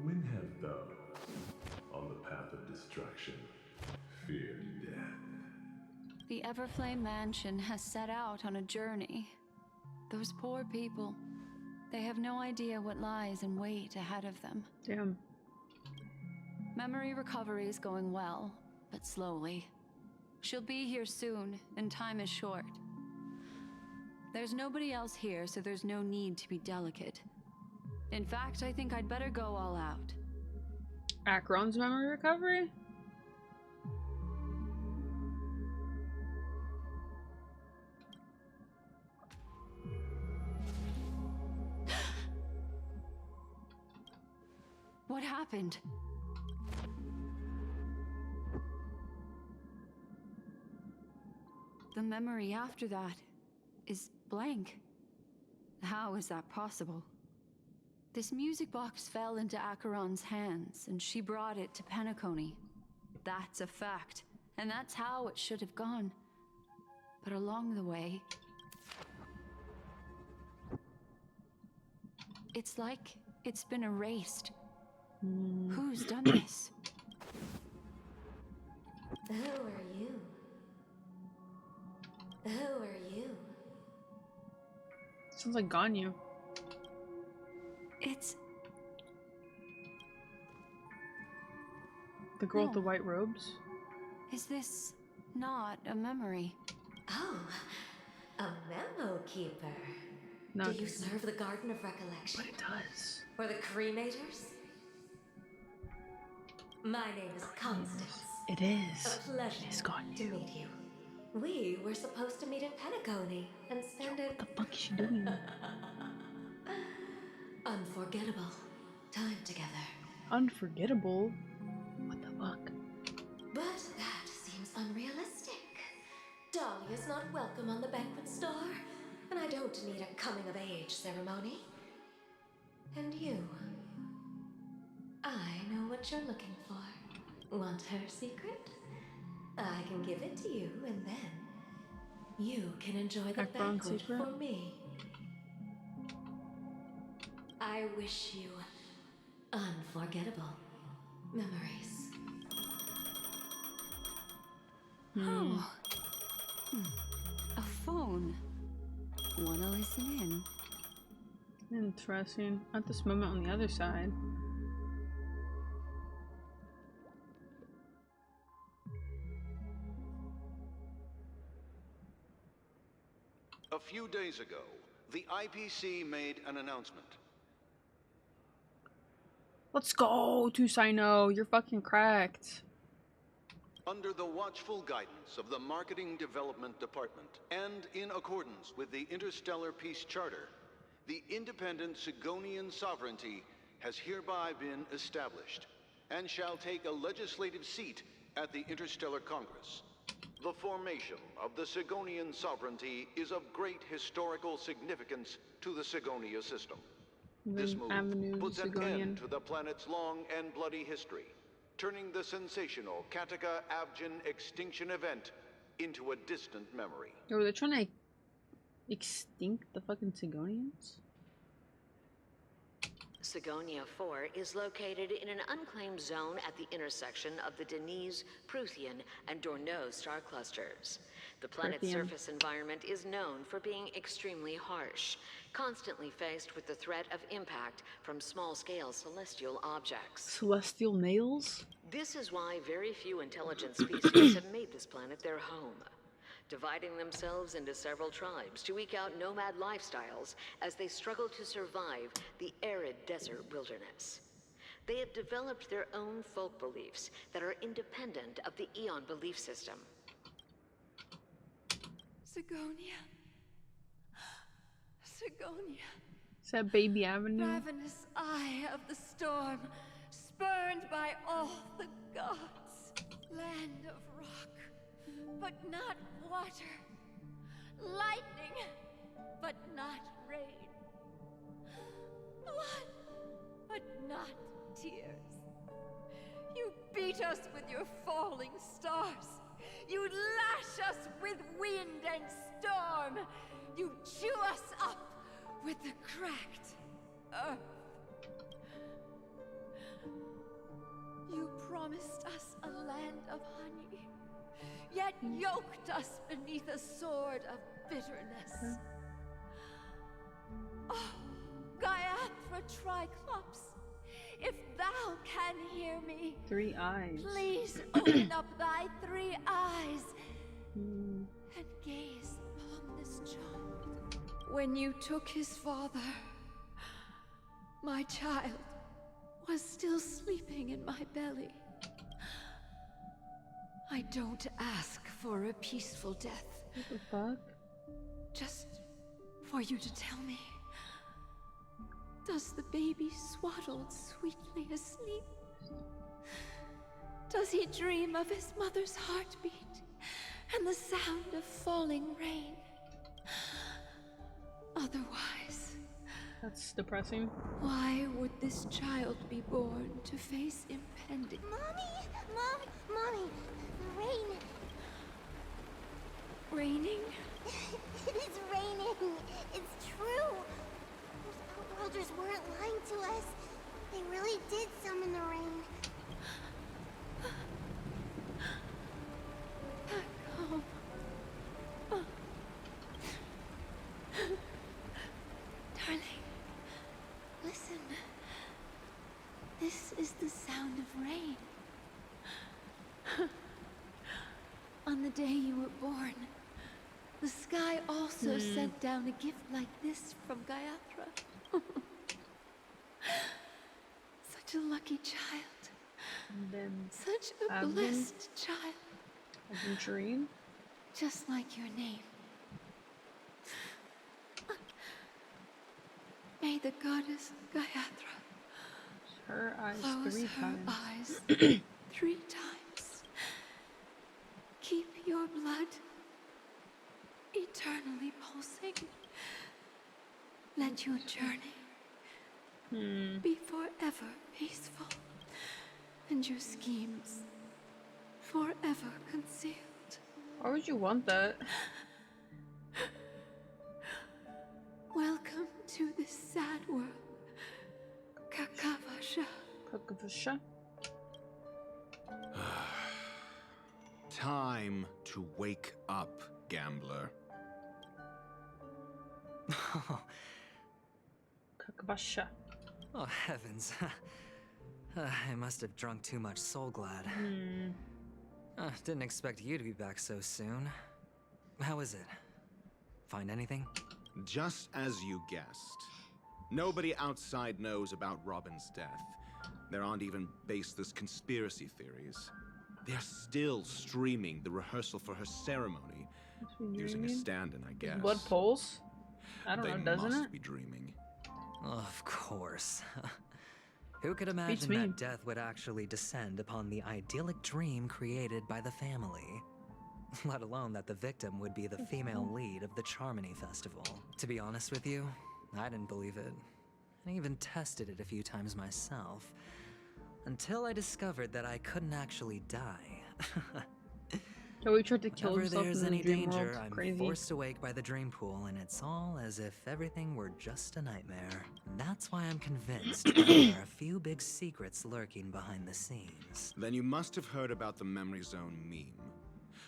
When have those on the path of destruction feared death? The Everflame Mansion has set out on a journey. Those poor people, they have no idea what lies in wait ahead of them. Damn. Memory recovery is going well, but slowly. She'll be here soon, and time is short. There's nobody else here, so there's no need to be delicate. In fact, I think I'd better go all out. Akron's memory recovery? What happened? The memory after that is blank. How is that possible? This music box fell into Acheron's hands, and she brought it to Penacony. That's a fact, and that's how it should have gone. But along the way, it's like it's been erased. Who's done this? Who are you? Who are you? Sounds like Ganyu. It's... The girl with the white robes? Is this not a memory? Oh, a memo keeper. No, do you serve the Garden of Recollection? But it does. Or the Cremators? My name is Constance. It is. A pleasure to meet you. We were supposed to meet in Penacony and spend What the fuck is she doing? unforgettable time together. Unforgettable? What the fuck? But that seems unrealistic. Dahlia's not welcome on the banquet star, and I don't need a coming-of-age ceremony. And you? I know what you're looking for. Want her secret? I can give it to you, and then you can enjoy the banquet for me. I wish you unforgettable memories. Oh. A phone. Wanna listen in? Interesting. At this moment on the other side. A few days ago, the IPC made an announcement. Let's go, Tusino. You're fucking cracked. Under the watchful guidance of the Marketing Development Department, and in accordance with the Interstellar Peace Charter, the independent Sigonian sovereignty has hereby been established, and shall take a legislative seat at the Interstellar Congress. The formation of the Sigonian sovereignty is of great historical significance to the Sigonia system. This move puts an end to the planet's long and bloody history, turning the sensational Kataka-Abjin extinction event into a distant memory. Yo, they're trying to extinct the fucking Sigonians? Sigonia 4 is located in an unclaimed zone at the intersection of the Denise, Prothean, and Dorneau star clusters. The planet's surface environment is known for being extremely harsh, constantly faced with the threat of impact from small-scale celestial objects. Celestial nails? This is why very few intelligent species have made this planet their home, dividing themselves into several tribes to eke out nomad lifestyles as they struggle to survive the arid desert wilderness. They have developed their own folk beliefs that are independent of the Eon belief system. Sigonia. Sigonia. Is that Baby Avenue? Ravenous eye of the storm, spurned by all the gods. Land of rock, but not water. Lightning, but not rain. Blood, but not tears. You beat us with your falling stars. You lash us with wind and storm. You chew us up with the cracked earth. You promised us a land of honey, yet yoked us beneath a sword of bitterness. Oh, Gaiathra Triclops, if thou can hear me, 3 eyes. please open up thy 3 eyes and gaze upon this child. When you took his father, my child was still sleeping in my belly. I don't ask for a peaceful death. What the fuck? Just for you to tell me. Does the baby swaddled sweetly asleep? Does he dream of his mother's heartbeat and the sound of falling rain? Otherwise, That's depressing. Why would this child be born to face impending? Mommy! Mommy! Rain! Raining? It is raining! It's true! Those outworlders weren't lying to us. They really did summon the rain. Back home. Darling, listen. This is the sound of rain. On the day you were born, the sky also sent down a gift like this from Gayatra. Such a lucky child. And then Such a blessed child. Adventurine. Just like your name. May the goddess Gayatra her eyes close 3 her times. eyes 3 times. Keep your blood eternally pulsing. Let your journey be forever peaceful, and your schemes forever concealed. Why would you want that? Welcome to this sad world, Kakavasha. Kakavasha? Time to wake up, gambler. Kakavasha. Oh, heavens. I must have drunk too much Soul Glad. Didn't expect you to be back so soon. How is it? Find anything? Just as you guessed. Nobody outside knows about Robin's death. There aren't even baseless conspiracy theories. They're still streaming the rehearsal for her ceremony, using a stand-in, I guess. Blood pulse? I don't know, doesn't They it? must be dreaming. Of course. Who could imagine that death would actually descend upon the idyllic dream created by the family? Let alone that the victim would be the female lead of the Charmony Festival. To be honest with you, I didn't believe it. I even tested it a few times myself. Until I discovered that I couldn't actually die. So we tried to kill Whenever himself there's in the any dream danger, world. I'm Crazy. forced awake by the dream pool, and it's all as if everything were just a nightmare. That's why I'm convinced that there are a few big secrets lurking behind the scenes. Then you must have heard about the Memory Zone meme.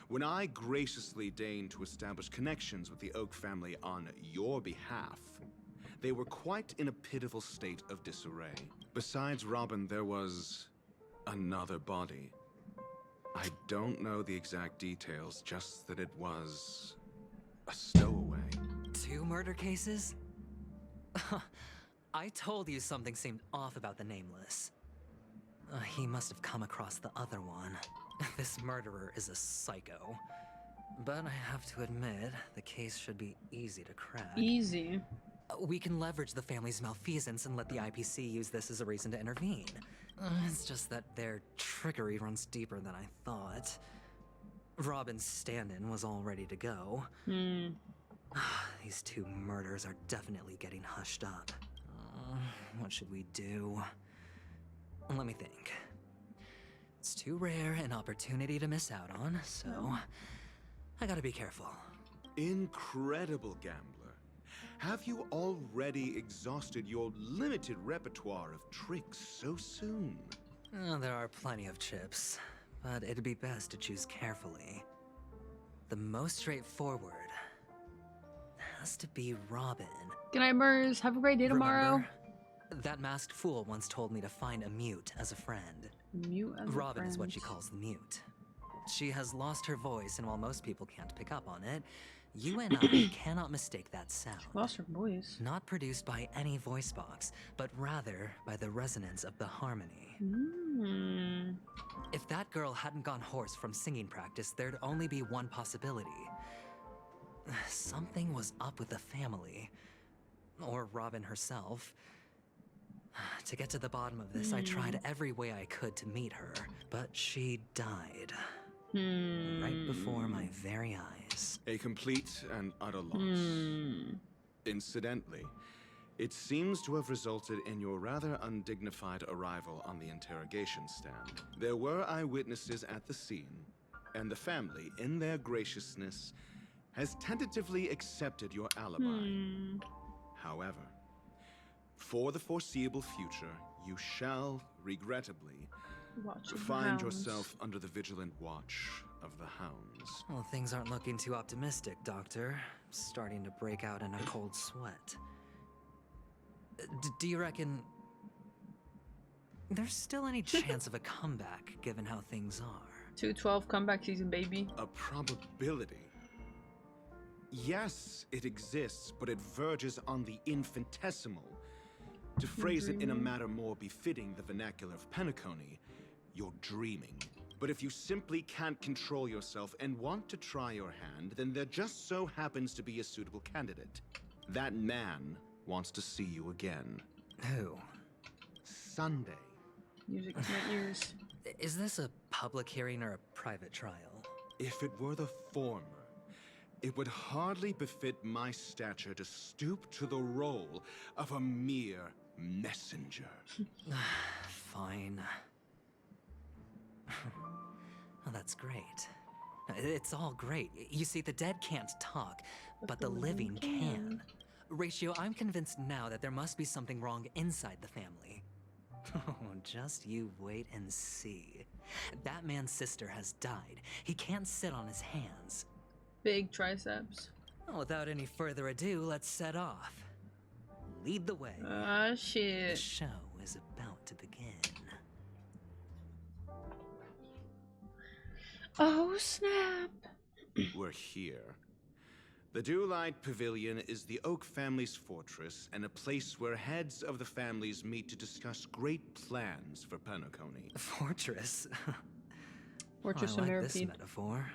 When I graciously deigned to establish connections with the Oak family on your behalf, they were quite in a pitiful state of disarray. Besides Robin, there was another body. I don't know the exact details, just that it was a stowaway. 2 murder cases? I told you something seemed off about the Nameless. He must have come across the other one. This murderer is a psycho. But I have to admit, the case should be easy to crack. Easy. We can leverage the family's malfeasance and let the IPC use this as a reason to intervene. It's just that their trickery runs deeper than I thought. Robin's stand-in was all ready to go. These 2 murders are definitely getting hushed up. What should we do? Let me think. It's too rare an opportunity to miss out on, so I gotta be careful. Incredible, gambler. Have you already exhausted your limited repertoire of tricks so soon? There are plenty of chips, but it'd be best to choose carefully. The most straightforward has to be Robin. Good night, Murs. Have a great day tomorrow. Remember, that masked fool once told me to find a mute as a friend. Mute as Robin a is what friend. she calls the mute. She has lost her voice, and while most people can't pick up on it, you and I cannot mistake that sound. Lost her voice. Not produced by any voice box, but rather by the resonance of the harmony. If that girl hadn't gone hoarse from singing practice, there'd only be one possibility. Something was up with the family. Or Robin herself. To get to the bottom of this, I tried every way I could to meet her, but she died. Right before my very eyes. A complete and utter loss. Incidentally, It seems to have resulted in your rather undignified arrival on the interrogation stand. There were eyewitnesses at the scene, and the family, in their graciousness, has tentatively accepted your alibi. However, for the foreseeable future, you shall, regrettably, find yourself under the vigilant watch of the hounds. Well, things aren't looking too optimistic, Doctor. Starting to break out in a cold sweat. Do you reckon there's still any chance of a comeback, given how things are? 212 comeback season, baby. A probability? Yes, it exists, but it verges on the infinitesimal. To phrase it in a manner more befitting the vernacular of Penacony, you're dreaming. But if you simply can't control yourself and want to try your hand, then there just so happens to be a suitable candidate. That man wants to see you again. Who? Sunday. Music to my ears. Is this a public hearing or a private trial? If it were the former, it would hardly befit my stature to stoop to the role of a mere messenger. Fine. Well, that's great. It's all great. You see, the dead can't talk, but the living can. Ratio, I'm convinced now that there must be something wrong inside the family. Oh, just you wait and see. That man's sister has died. He can't sit on his hands. Big triceps. Well, without any further ado, let's set off. Lead the way. Ah, shit. The show is about to begin. Oh, snap. We're here. The Dewlight Pavilion is the Oak family's fortress and a place where heads of the families meet to discuss great plans for Penacony. Fortress? Fortress I like of this Mirapede. metaphor.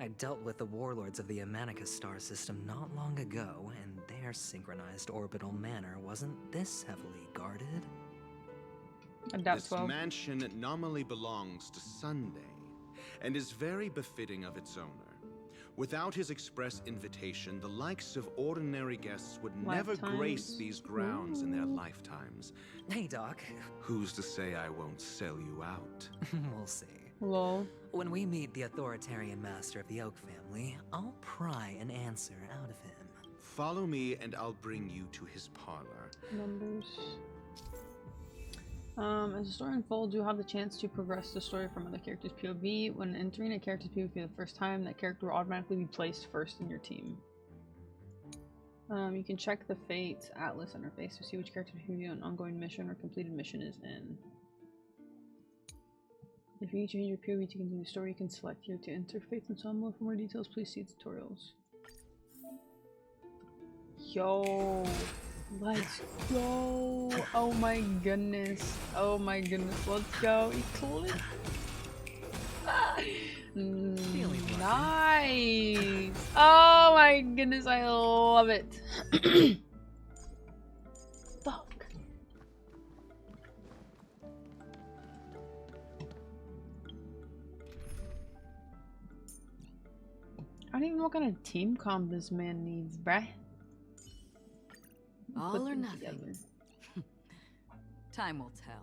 I dealt with the warlords of the Amanicus star system not long ago, and their synchronized orbital manor wasn't this heavily guarded. This mansion nominally belongs to Sunday, and is very befitting of its owner. Without his express invitation, the likes of ordinary guests would never grace these grounds in their lifetimes. Hey, Doc. Who's to say I won't sell you out? We'll see. Lol. When we meet the authoritarian master of the Oak family, I'll pry an answer out of him. Follow me and I'll bring you to his parlor. Numbers. As the story unfolds, you have the chance to progress the story from other characters' POV. When entering a character's POV for the first time, that character will automatically be placed first in your team. You can check the Fate Atlas interface to see which character's POV an ongoing mission or completed mission is in. If you need to change your POV to continue the story, you can select here to enter Fate's ensemble. For more details, please see the tutorials. Yo! Let's go! Oh my goodness. Oh my goodness. Let's go. Eclipse. Nice! Oh my goodness, I love it. Fuck. I don't even know what kind of team comp this man needs, bruh. All or nothing. Time will tell.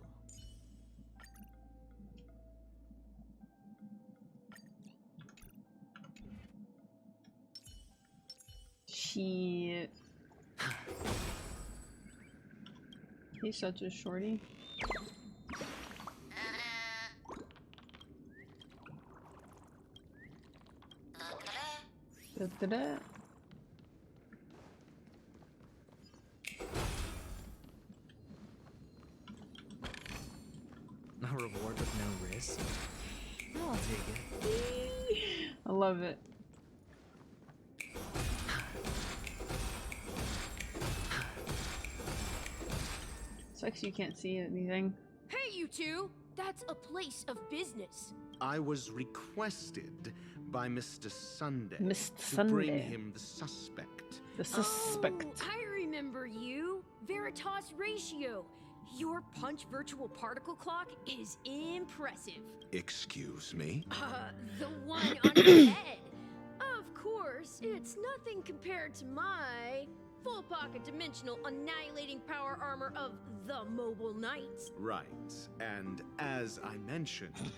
Shit. He's such a shorty. Da-da-da. A reward with no risk. I'll take it. I love it. Sucks you can't see anything. Hey, you two! That's a place of business. I was requested by Mr. Sunday Mr. to bring Sunday. him the suspect. The suspect. Oh, I remember you. Veritas Ratio. Your punch virtual particle clock is impressive. Excuse me? The one on your head. Of course, it's nothing compared to my full pocket dimensional annihilating power armor of the Mobile Knights. Right. And as I mentioned,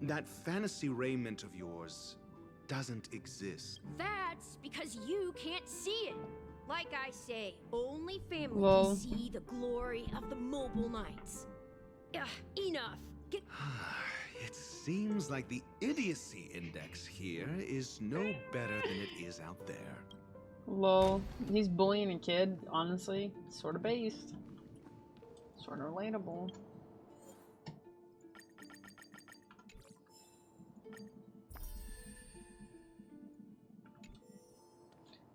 that fantasy raiment of yours doesn't exist. That's because you can't see it. Like I say, only family Whoa. can see the glory of the Mobile Knights. Enough. Get. It seems like the idiocy index here is no better than it is out there. Lol. He's bullying a kid, honestly. Sort of based. Sort of relatable.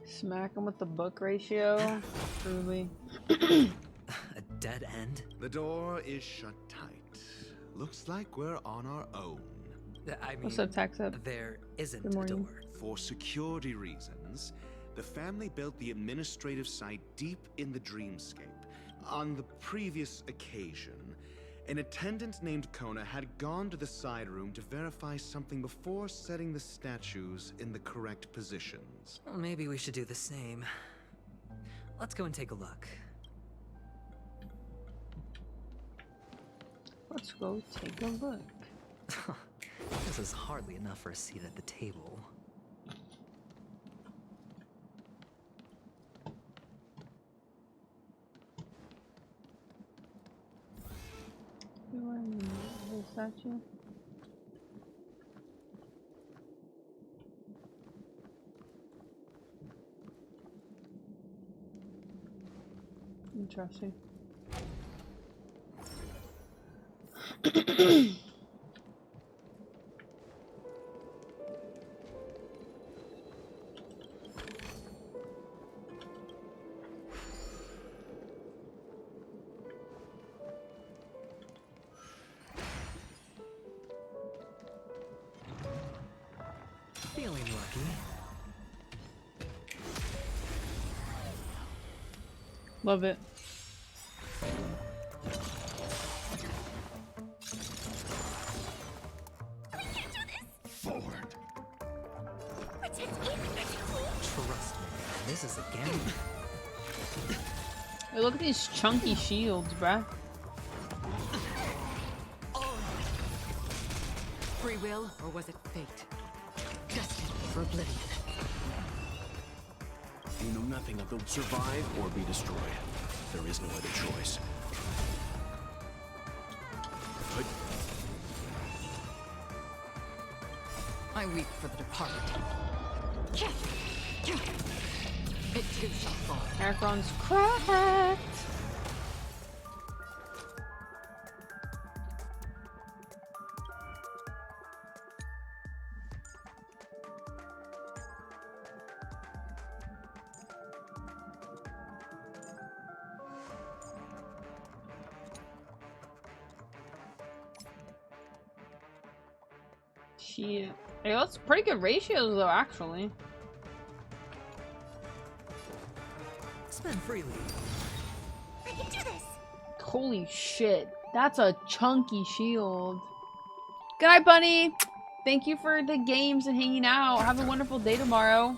Smack him with the book ratio. Truly. A dead end? The door is shut tight. Looks like we're on our own. I mean, What's up, Tax Up? there isn't Good a morning. door. For security reasons, the family built the administrative site deep in the dreamscape. On the previous occasion, an attendant named Kona had gone to the side room to verify something before setting the statues in the correct positions. Well, maybe we should do the same. Let's go and take a look. Let's go take a look. This is hardly enough for a seat at the table. You want the statue? Interesting. Feeling lucky. Love it. Forward. Trust me, this is a game. Hey, look at these chunky shields, bruh. Free will, or was it fate? Destined for oblivion. You know nothing of they'll survive or be destroyed. There is no other choice. I weep for the departed. It too shall fall. Akron's cracked. Shit. Hey, that's pretty good ratios though, actually. Spend freely. I can do this. Holy shit. That's a chunky shield. Good night, Bunny. Thank you for the games and hanging out. Have a wonderful day tomorrow.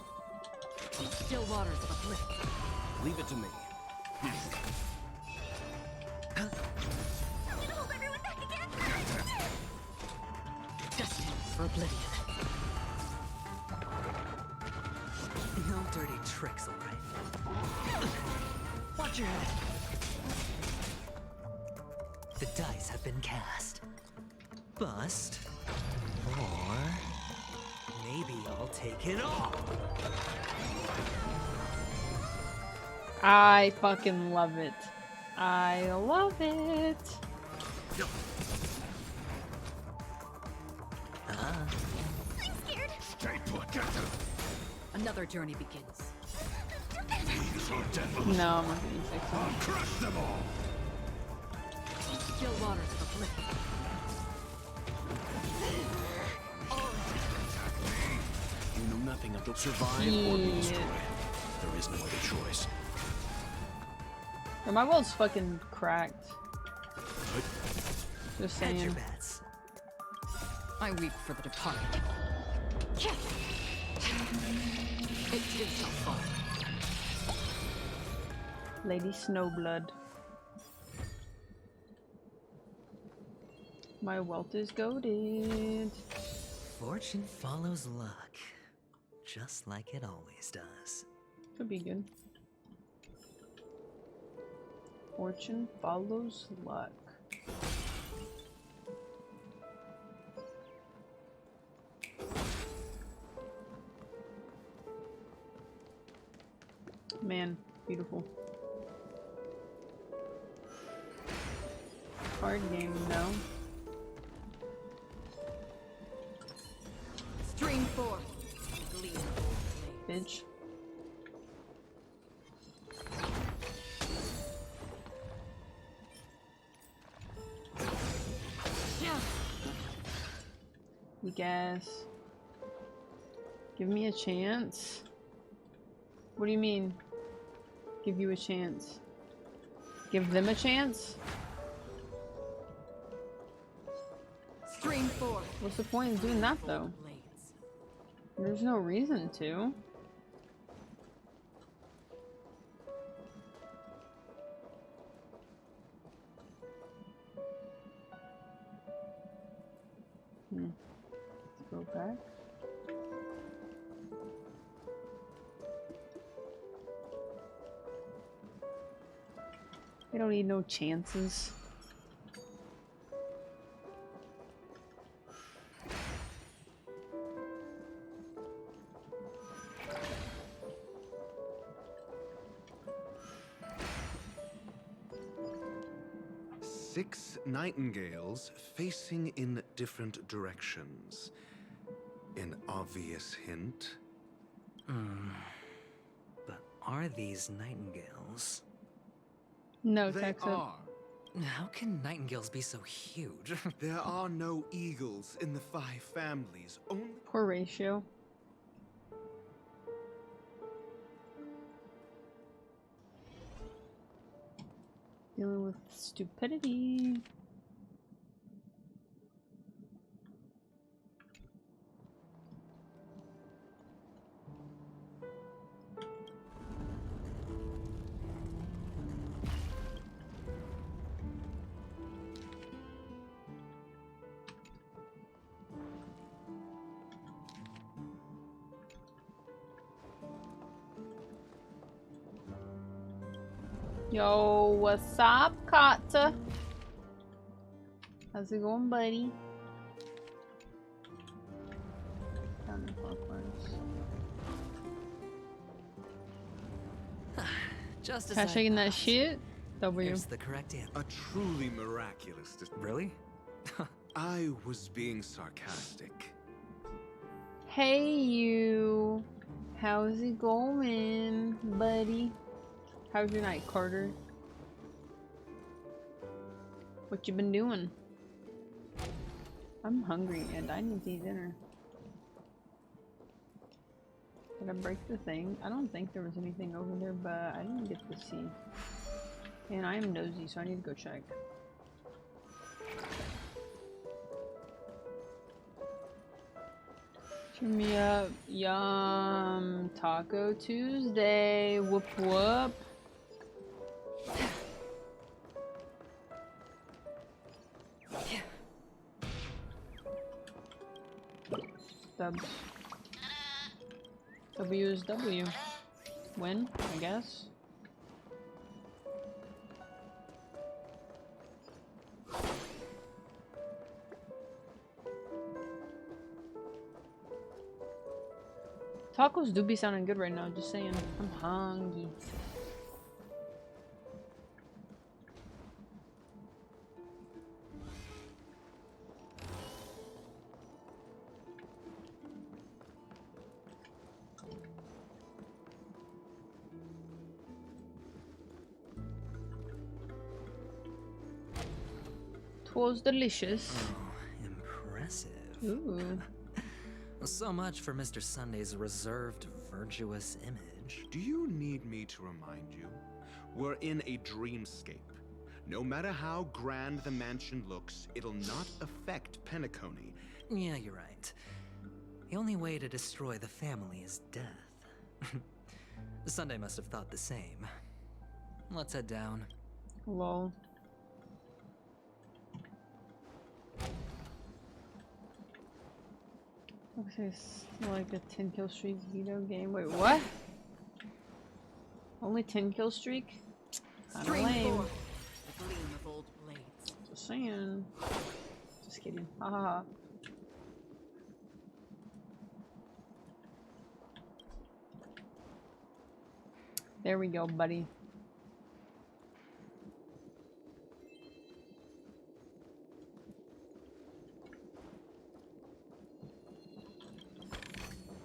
Still waters of oblivion. Leave it to me. Hold everyone back again. Destined for oblivion. No dirty tricks, alright? Watch your head. The dice have been cast. Bust. Or maybe I'll take it all. I fucking love it. I love it. I'm scared. Stay put. Another journey begins. No, I'm not gonna use it. Crush them all. Still waters of oblivion. You know nothing of they'll survive or be destroyed. There is no other choice. Yeah, my world's fucking cracked. Just Hedge your saying. bets. I weep for the departed. It too shall fall. Lady Snowblood. My wealth is goated. Fortune follows luck, just like it always does. Could be good. Fortune follows luck. Man, beautiful. Card game, no. Stream 4. Bitch. Weak ass. Give me a chance. What do you mean? Give you a chance? Give them a chance? Stream 4. What's the point of doing that though? There's no reason to. Let's go back. We don't need no chances. Six nightingales facing in different directions. An obvious hint. But are these nightingales? No, they Texas. are. How can nightingales be so huge? There are no eagles in the 5 families, only... Poor ratio. Dealing with stupidity. Yo, what's up, Kata? How's it going, buddy? Just as Hashtagging that shit? W. Here's the correct answer. A truly miraculous... Really? I was being sarcastic. Hey, you. How's it going, buddy? How's your night, Carter? What you been doing? I'm hungry and I need to eat dinner. Did I break the thing? I don't think there was anything over there, but I didn't get to see. And I am nosy, so I need to go check. Cheer me up. Yum. Taco Tuesday. Whoop whoop. Stubs. W is W. Win, I guess. Tacos do be sounding good right now, just saying. I'm hungry. Twas delicious. Oh, impressive. Ooh. So much for Mr. Sunday's reserved, virtuous image. Do you need me to remind you? We're in a dreamscape. No matter how grand the mansion looks, it'll not affect Penacony. Yeah, you're right. The only way to destroy the family is death. Sunday must have thought the same. let's head down. Lol. Looks like it's like a 10 kill streak video game. Wait, what? Only 10 kill streak? Kinda lame. Just saying. Just kidding. Haha. There we go, buddy.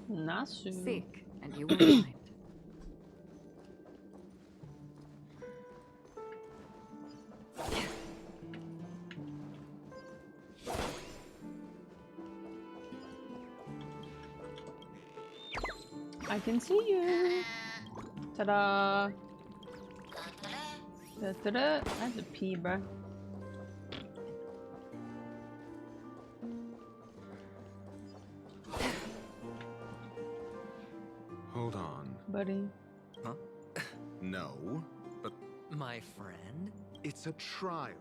Nasu. Seek, and you will find. I can see you. Ta-da. Ta-da. That's a pee, bruh. Hold on. Buddy. Huh? No, but... My friend? It's a trial.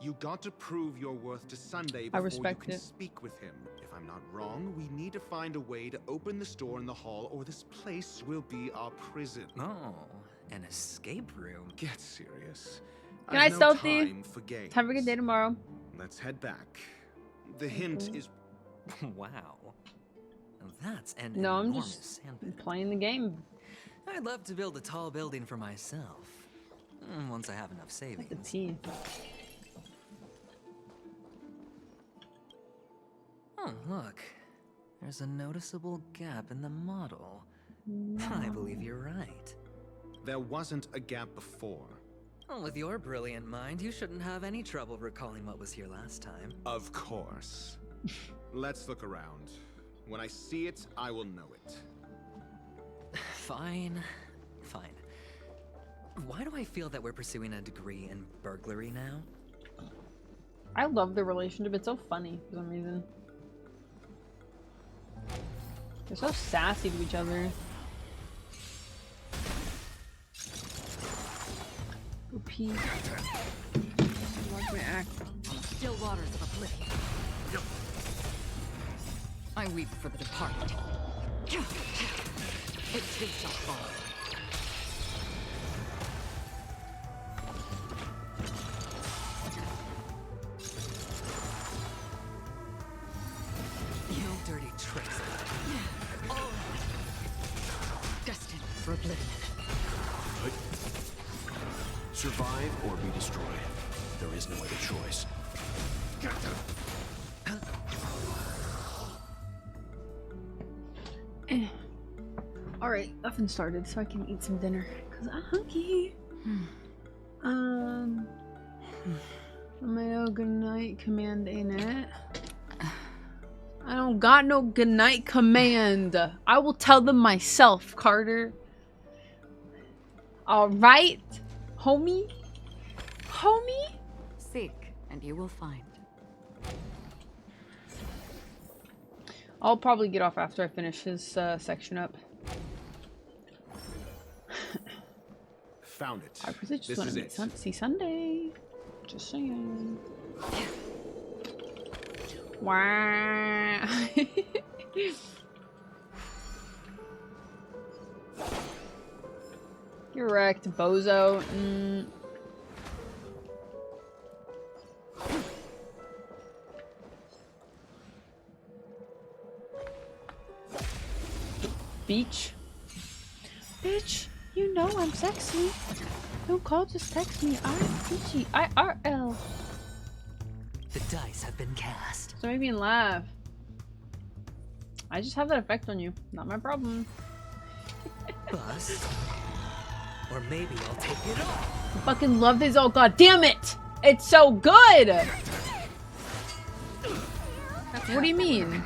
You got to prove your worth to Sunday before you can speak with him. If I'm not wrong, we need to find a way to open the store in the hall, or this place will be our prison. Oh, an escape room. Get serious. Can I stealthy? Time for games. Have a good day tomorrow. Let's head back. The hint is... Wow. That's an no, I'm enormous just sandpit. playing the game. I'd love to build a tall building for myself. Once I have enough savings. That's a pee. Oh, look. There's a noticeable gap in the model. No. I believe you're right. There wasn't a gap before. Well, with your brilliant mind, you shouldn't have any trouble recalling what was here last time. Of course. Let's look around. When I see it, I will know it. Fine. Fine. Why do I feel that we're pursuing a degree in burglary now? I love the relationship. It's so funny for some reason. They're so sassy to each other. Go pee. Watch my act. Still waters of oblivion. I weep for the departed. It too shall fall. You dirty tricks. Oh. Destined for oblivion. Survive or be destroyed. There is no other choice. Alright, oven started so I can eat some dinner. Cause I'm hungry. My good night command ain't it? I don't got no good night command. I will tell them myself, Carter. Alright, homie? Homie? Seek, and you will find. I'll probably get off after I finish his section up. Found it. I just want to see Sunday. Just saying. Wow. You're wrecked, bozo. Beach. Bitch, you know I'm sexy. Don't call, just text me. I'm peachy. IRL. The dice have been cast. So make me laugh. I just have that effect on you. Not my problem. Bust. Or maybe I'll take it off. I fucking love this. Oh god damn it! It's so good! What do you mean?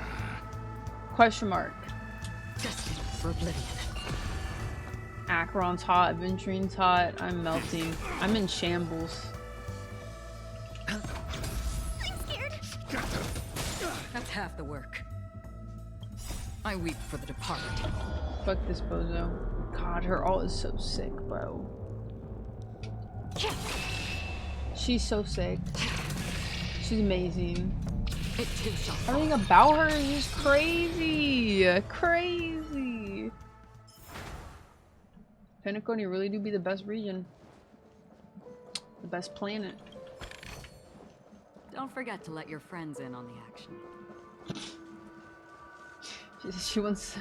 Question mark. Destined for oblivion. Acheron's hot, Venturine's hot. I'm melting. I'm in shambles. I'm scared. That's half the work. I weep for the departed. Fuck this bozo. God, her ult is so sick, bro. She's so sick. She's amazing. Everything about her is just crazy. Crazy. Penacony really do be the best region. The best planet. Don't forget to let your friends in on the action. She wants...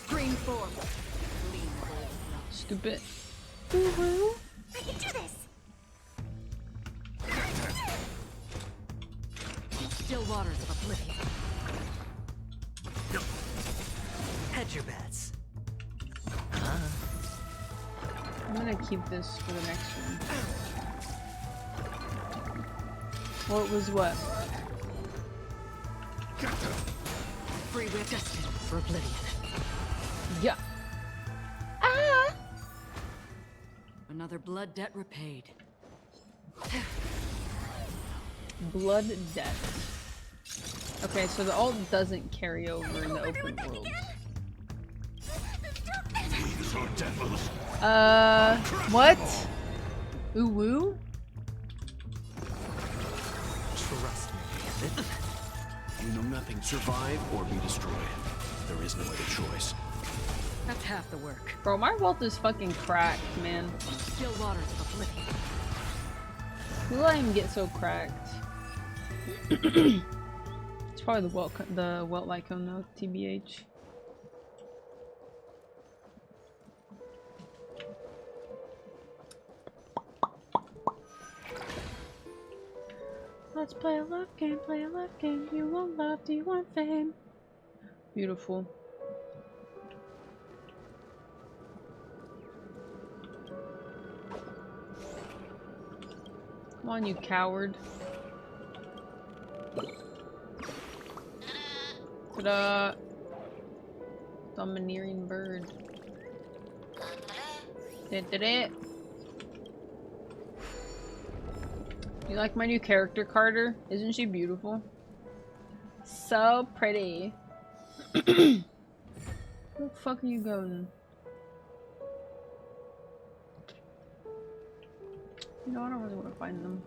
Screen forward. Stupid. Woohoo! I can do this! Still waters of oblivion. Hedge your bets. I'm gonna keep this for the next one. What was what? Free will destined for oblivion. Yeah. Ah! Another blood debt repaid. Blood debt. Okay, so the ult doesn't carry over in the open world. What? Yoooo? Trust me, Gambit. You know nothing. Survive or be destroyed. There is no other choice. That's half the work. Bro, my vault is fucking cracked, man. Still waters of oblivion. Who let him get so cracked? It's probably the Welt Lycone though, TBH. Let's play a love game, play a love game. You want love, do you want fame? Beautiful. Come on, you coward. Ta-da! Domineering bird. Did it? You like my new character, Carter? Isn't she beautiful? So pretty. Where the fuck are you going? No, I don't really want to find them.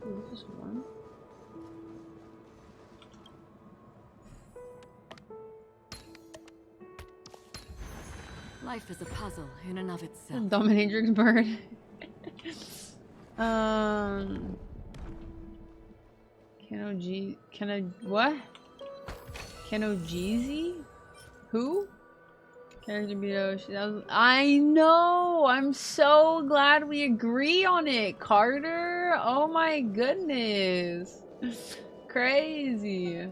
Ooh, this is one. Life is a puzzle in and of itself. Dominatrix bird. What? Kenojeezy? Who? Character Beto. I know! I'm so glad we agree on it, Carter! Oh my goodness! Crazy!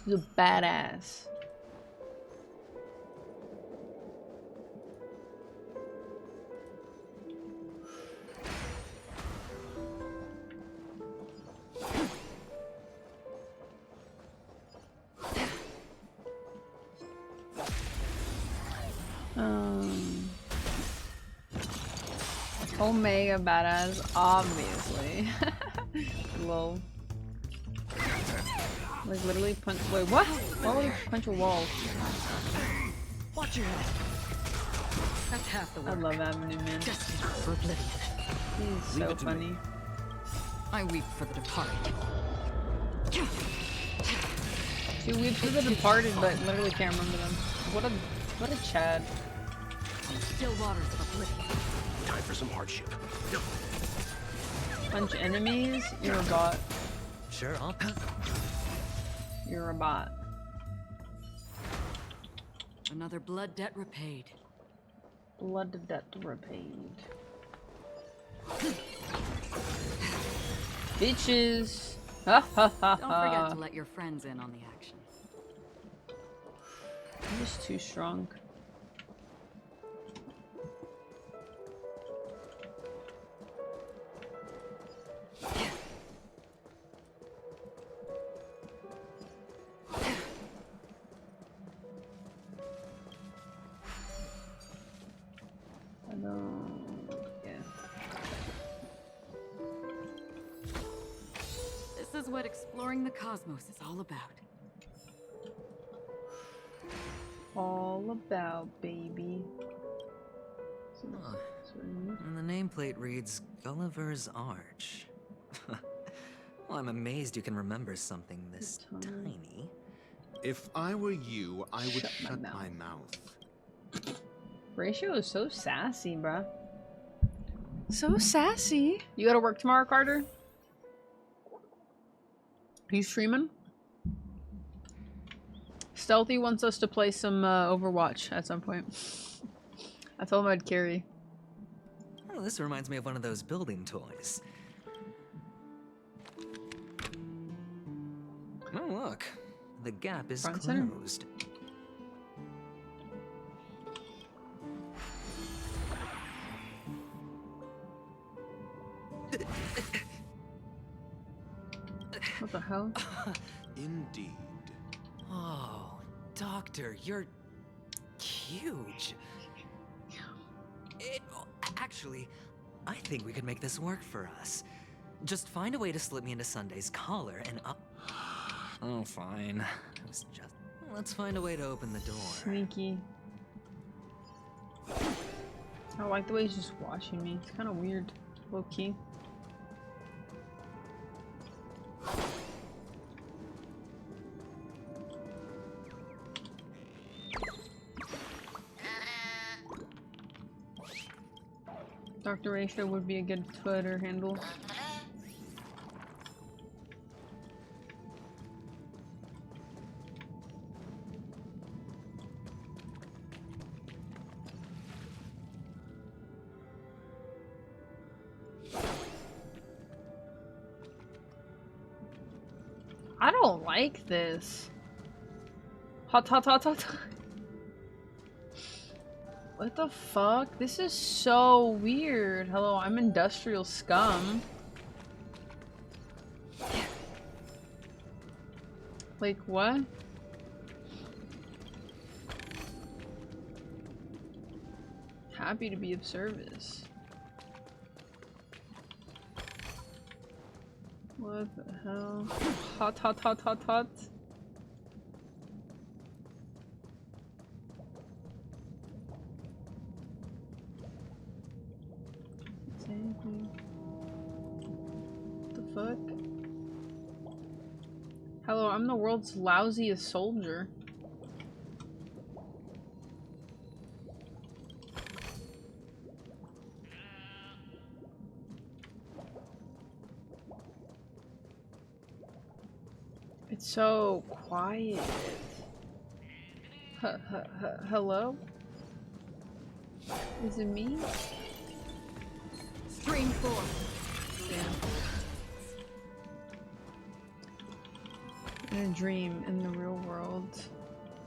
He's a badass. Omega badass, obviously. Lol. Like literally punch. Wait, what? Why would he punch a wall? Watch your head. That's half the work. I love Avenue Man. For oblivion. He's so funny. I weep for the departed. She weeps for the departed, but literally can't remember them. What a Chad. Still waters of oblivion. Time for some hardship. Punch enemies? You're a bot. Sure, I'll... You're a bot. Another blood debt repaid. Blood debt repaid. Bitches! Ha ha ha ha! Don't forget to let your friends in on the action. I'm just too strong. is what exploring the cosmos is all about. All about, baby. Huh. And the nameplate reads Gulliver's Arch. Well, I'm amazed you can remember something this tiny. If I were you, I would shut my mouth. Ratio is so sassy, bruh. So sassy. You gotta work tomorrow, Carter? Are you streaming? Stealthy wants us to play some Overwatch at some point. I told him I'd carry. Oh, this reminds me of one of those building toys. Oh, look. The gap is closed. What the hell? Indeed. Oh, Doctor, you're huge. Actually, I think we could make this work for us. Just find a way to slip me into Sunday's collar and up. Oh, fine. It was just... Let's find a way to open the door. Sneaky. I like the way he's just watching me. It's kind of weird. Low key. Dr. Ratio would be a good Twitter handle. I don't like this. Hot, hot, hot, hot. What the fuck? This is so weird. Hello, I'm industrial scum. Like, what? Happy to be of service. What the hell? Hot, hot, hot, hot, hot. What the fuck? Hello, I'm the world's lousiest soldier. It's so quiet. Hello? Is it me? Stream 4. In a dream, in the real world.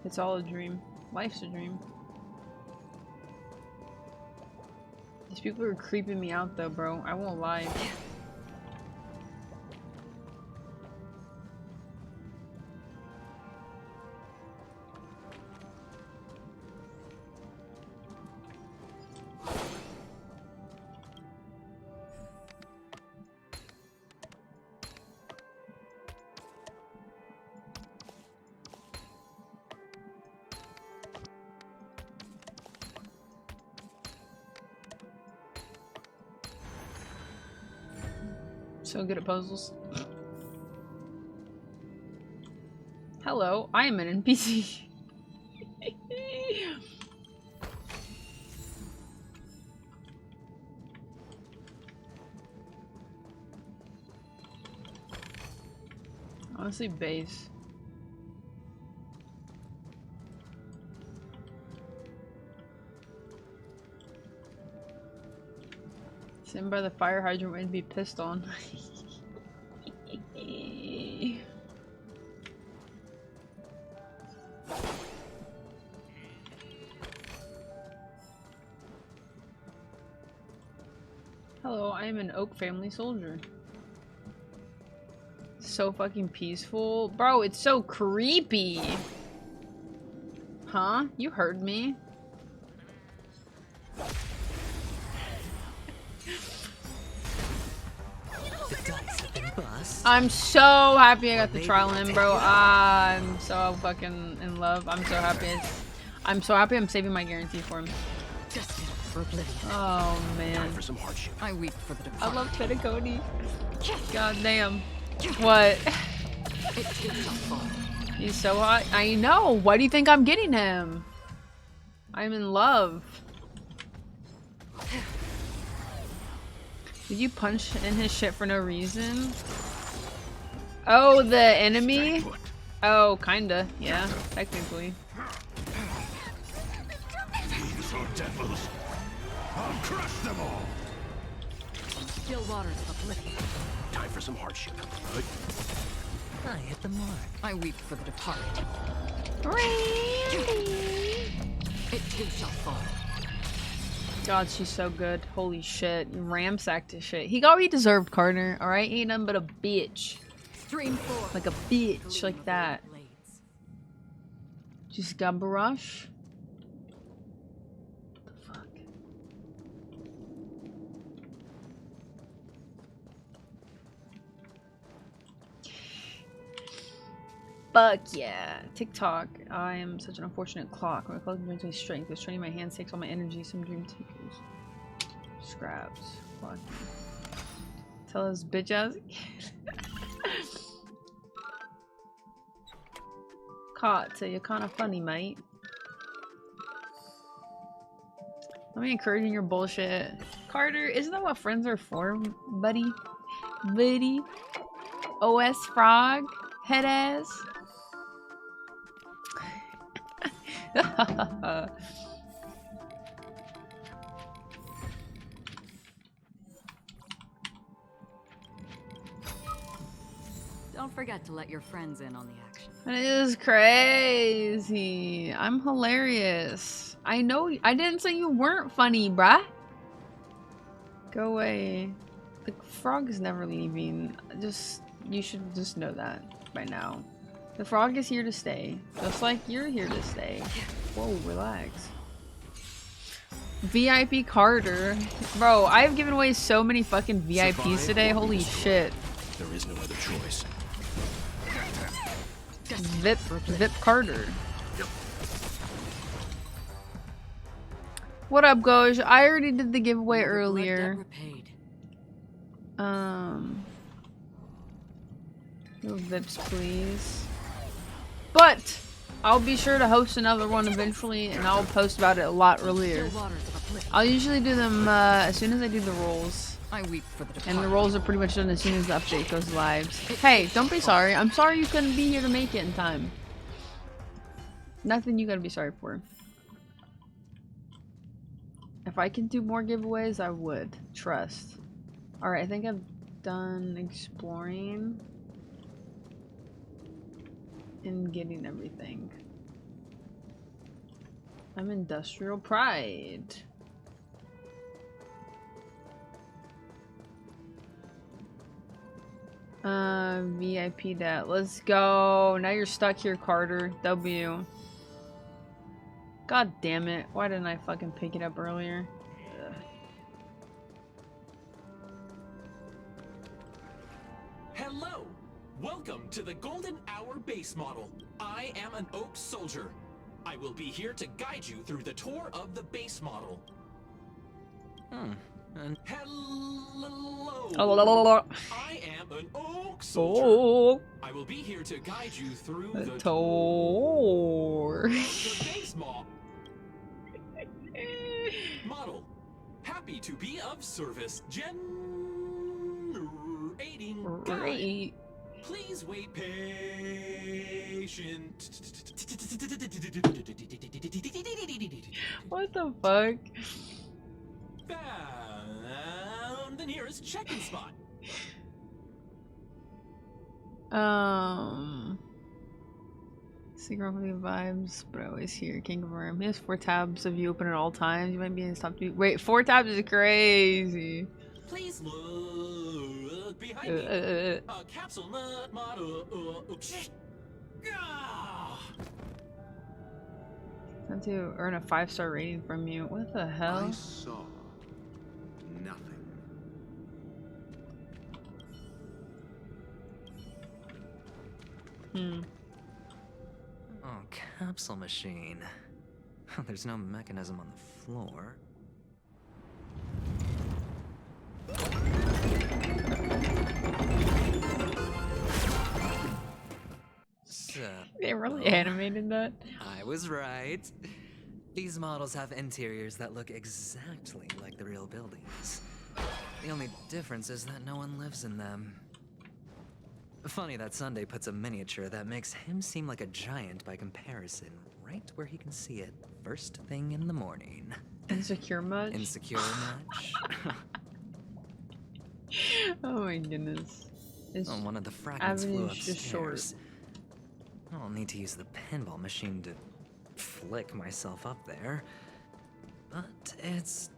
It's all a dream. Life's a dream. These people are creeping me out though, bro. I won't lie. So good at puzzles. Hello, I am an NPC. Honestly, base. Sitting by the fire hydrant would be pissed on. Hello, I am an Oak family soldier. So fucking peaceful. Bro, it's so creepy. Huh? You heard me. The dice have been Plus, I'm so happy I got the trial in, bro. I'm so fucking in love. I'm so happy. I'm so happy I'm saving my guarantee for him. Oh man. For some hardship. I weep for the I love Penacony. God damn. What? He's so hot. I know. Why do you think I'm getting him? I'm in love. Did you punch in his shit for no reason? Oh, the enemy? Oh, kinda. Yeah, technically. These are devils. I'll crush them all. Still waters of oblivion. Time for some hardship. I hit the mark. I weep for the departed. It too shall fall. God, she's so good. Holy shit. You ramsacked his shit. He got what he deserved, Carter. Alright? Ain't nothing but a bitch. Like a bitch. Like that. Just got barrage. What the fuck? Fuck yeah. TikTok. I am such an unfortunate clock. My clock brings me strength. It's training my hands takes all my energy. Some dream takers. Scraps. Fuck. Tell us bitch ass. Caught, so you're kinda funny, mate. Let me encouraging your bullshit. Carter, isn't that what friends are for, buddy? Buddy? OS frog? Head ass? Don't forget to let your friends in on the action. That is crazy. I'm hilarious. I know. I didn't say you weren't funny, bruh. Go away. The frog is never leaving. You should just know that by now. The frog is here to stay. Just like you're here to stay. Whoa, relax. VIP Carter. Bro, I've given away so many fucking VIPs today. Holy shit. There is no other choice. Vip Carter. What up, Goj? I already did the giveaway earlier. No Vips, please. But I'll be sure to host another one eventually, and I'll post about it a lot earlier. I'll usually do them as soon as I do the rolls. I weep for the And the rolls are pretty much done as soon as the update goes live. Hey, don't be sorry. I'm sorry you couldn't be here to make it in time. Nothing you gotta be sorry for. If I can do more giveaways, I would. Trust. Alright, I think I've done exploring and getting everything. I'm Industrial Pride. VIP that. Let's go. Now you're stuck here, Carter. W. God damn it. Why didn't I fucking pick it up earlier? Ugh. Hello! Welcome to the Golden Hour base model. I am an Oak Soldier. I will be here to guide you through the tour of the base model. Hello. I am an Oak Soldier. I will be here to guide you through the tour. The base model. Happy to be of service. Generating guide. Please wait patient. What the fuck? Found the nearest check-in spot. Secret vibes, but always here. Can't confirm. He has 4 tabs if you open at all times. You might be in his top 2. Wait, 4 tabs is crazy. Please look behind me. A capsule nut model. Time to earn a 5-star rating from you. What the hell? I saw nothing. Oh, capsule machine. There's no mechanism on the floor. So, they really animated that. I was right. These models have interiors that look exactly like the real buildings. The only difference is that no one lives in them. Funny that Sunday puts a miniature that makes him seem like a giant by comparison right where he can see it first thing in the morning. Insecure much? Insecure much? Oh my goodness. Oh, one of the fragments flew Avenue's just short. upstairs. I'll need to use the pinball machine to flick myself up there. But it's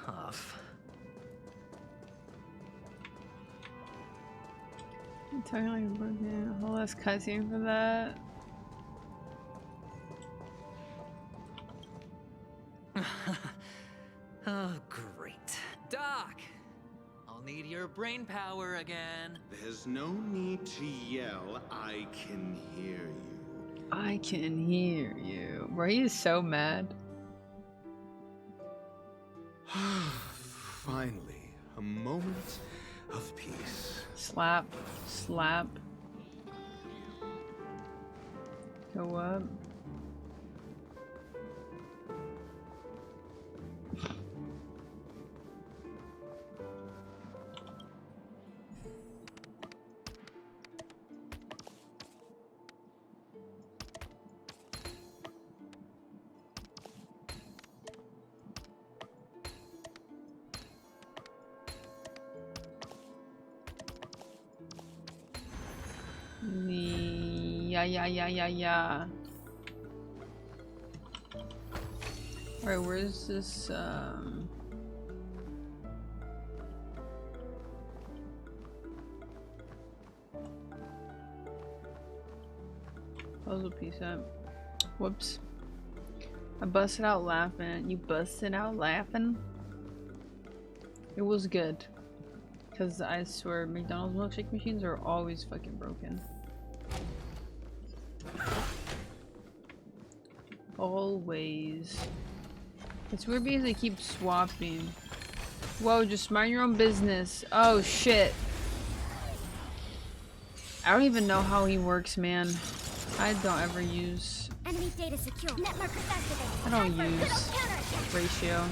tough. I'm totally working a whole less cutscene for that. Oh, great. Doc! I'll need your brain power again. There's no need to yell. I can hear you. I can hear you. Bro, he is so mad. Finally, a moment of peace. Slap. Slap. Go up. Yeah. Alright, where's this, puzzle piece up. Whoops. I busted out laughing. You busted out laughing? It was good. Because I swear, McDonald's milkshake machines are always fucking broken. Always. It's weird because they keep swapping. Whoa, just mind your own business. Oh shit. I don't even know how he works, man. I don't ever use... Enemy data secure. Net markers activated. I don't use ratio.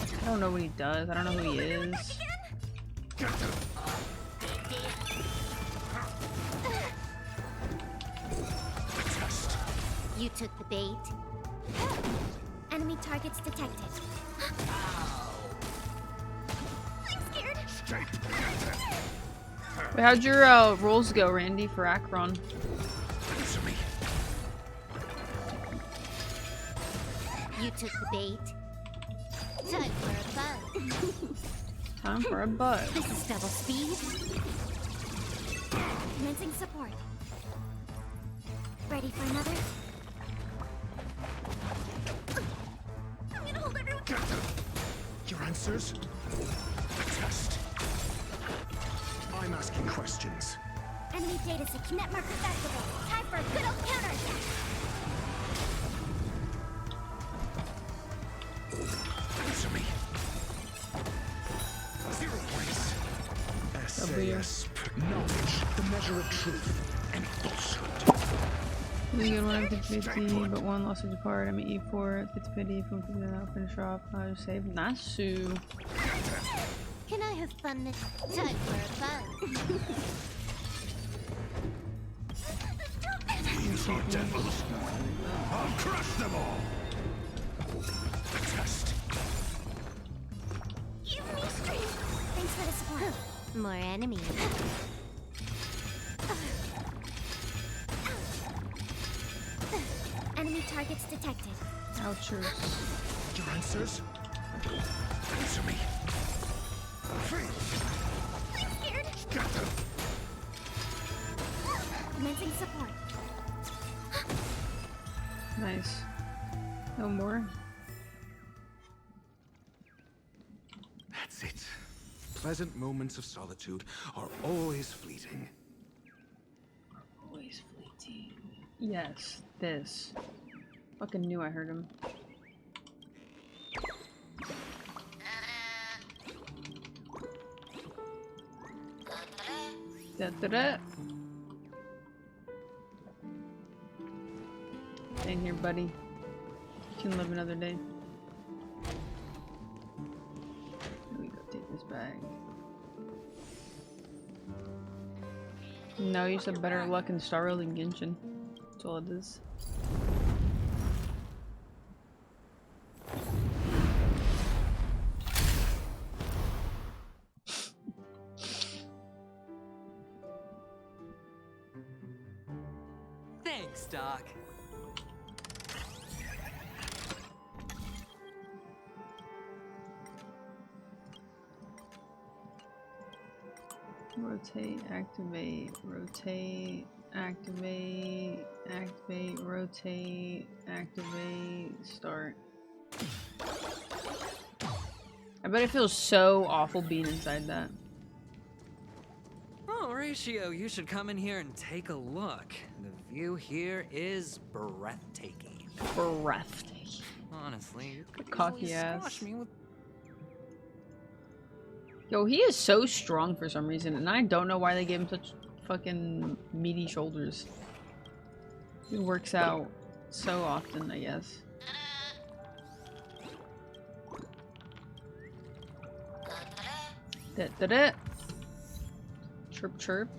I don't know what he does. I don't know who he is. You took the bait. Enemy targets detected. I'm scared. Wait, how'd your rolls go, Randy, for Akron? You took the bait. Time for a buzz. Time for a buzz. This is double speed. Commencing support. Ready for another? I'm gonna hold everyone. Your answers? Test. I'm asking questions. Enemy data secure. Net markers activated. Time for a good old counterattack. Answer me. 0 points. SAS. Knowledge, the measure of truth and falsehood. Really good one, 50-50, but one lost its part. I mean E4, 50-50, from I'll finish off. I'll just save Nasu. Can I have fun this time for a buzz? These are devils. I'll crush them all. Test. Give me strength. Thanks for the support. More enemies. Enemy targets detected. Ouchers. Your answers? Answer me. Free. I'm scared. Scatter. Commencing support. Nice. No more. That's it. Pleasant moments of solitude are always fleeting. Yes, this. Fucking knew I heard him. Da-da-da. Stay in here, buddy. You can live another day. Here we go, take this bag. No, you said better luck in Star Rail than Genshin. That's all it is. Thanks, Doc. Rotate, activate, rotate, activate, activate, rotate, activate, start. I bet it feels so awful being inside that. Oh, Ratio, you should come in here and take a look. The view here is breathtaking. Breathtaking. Honestly, you could Cocky easily ass. squash me with... Yo, he is so strong for some reason, and I don't know why they gave him such fucking meaty shoulders. He works out so often, I guess. Da-da-da. Chirp chirp.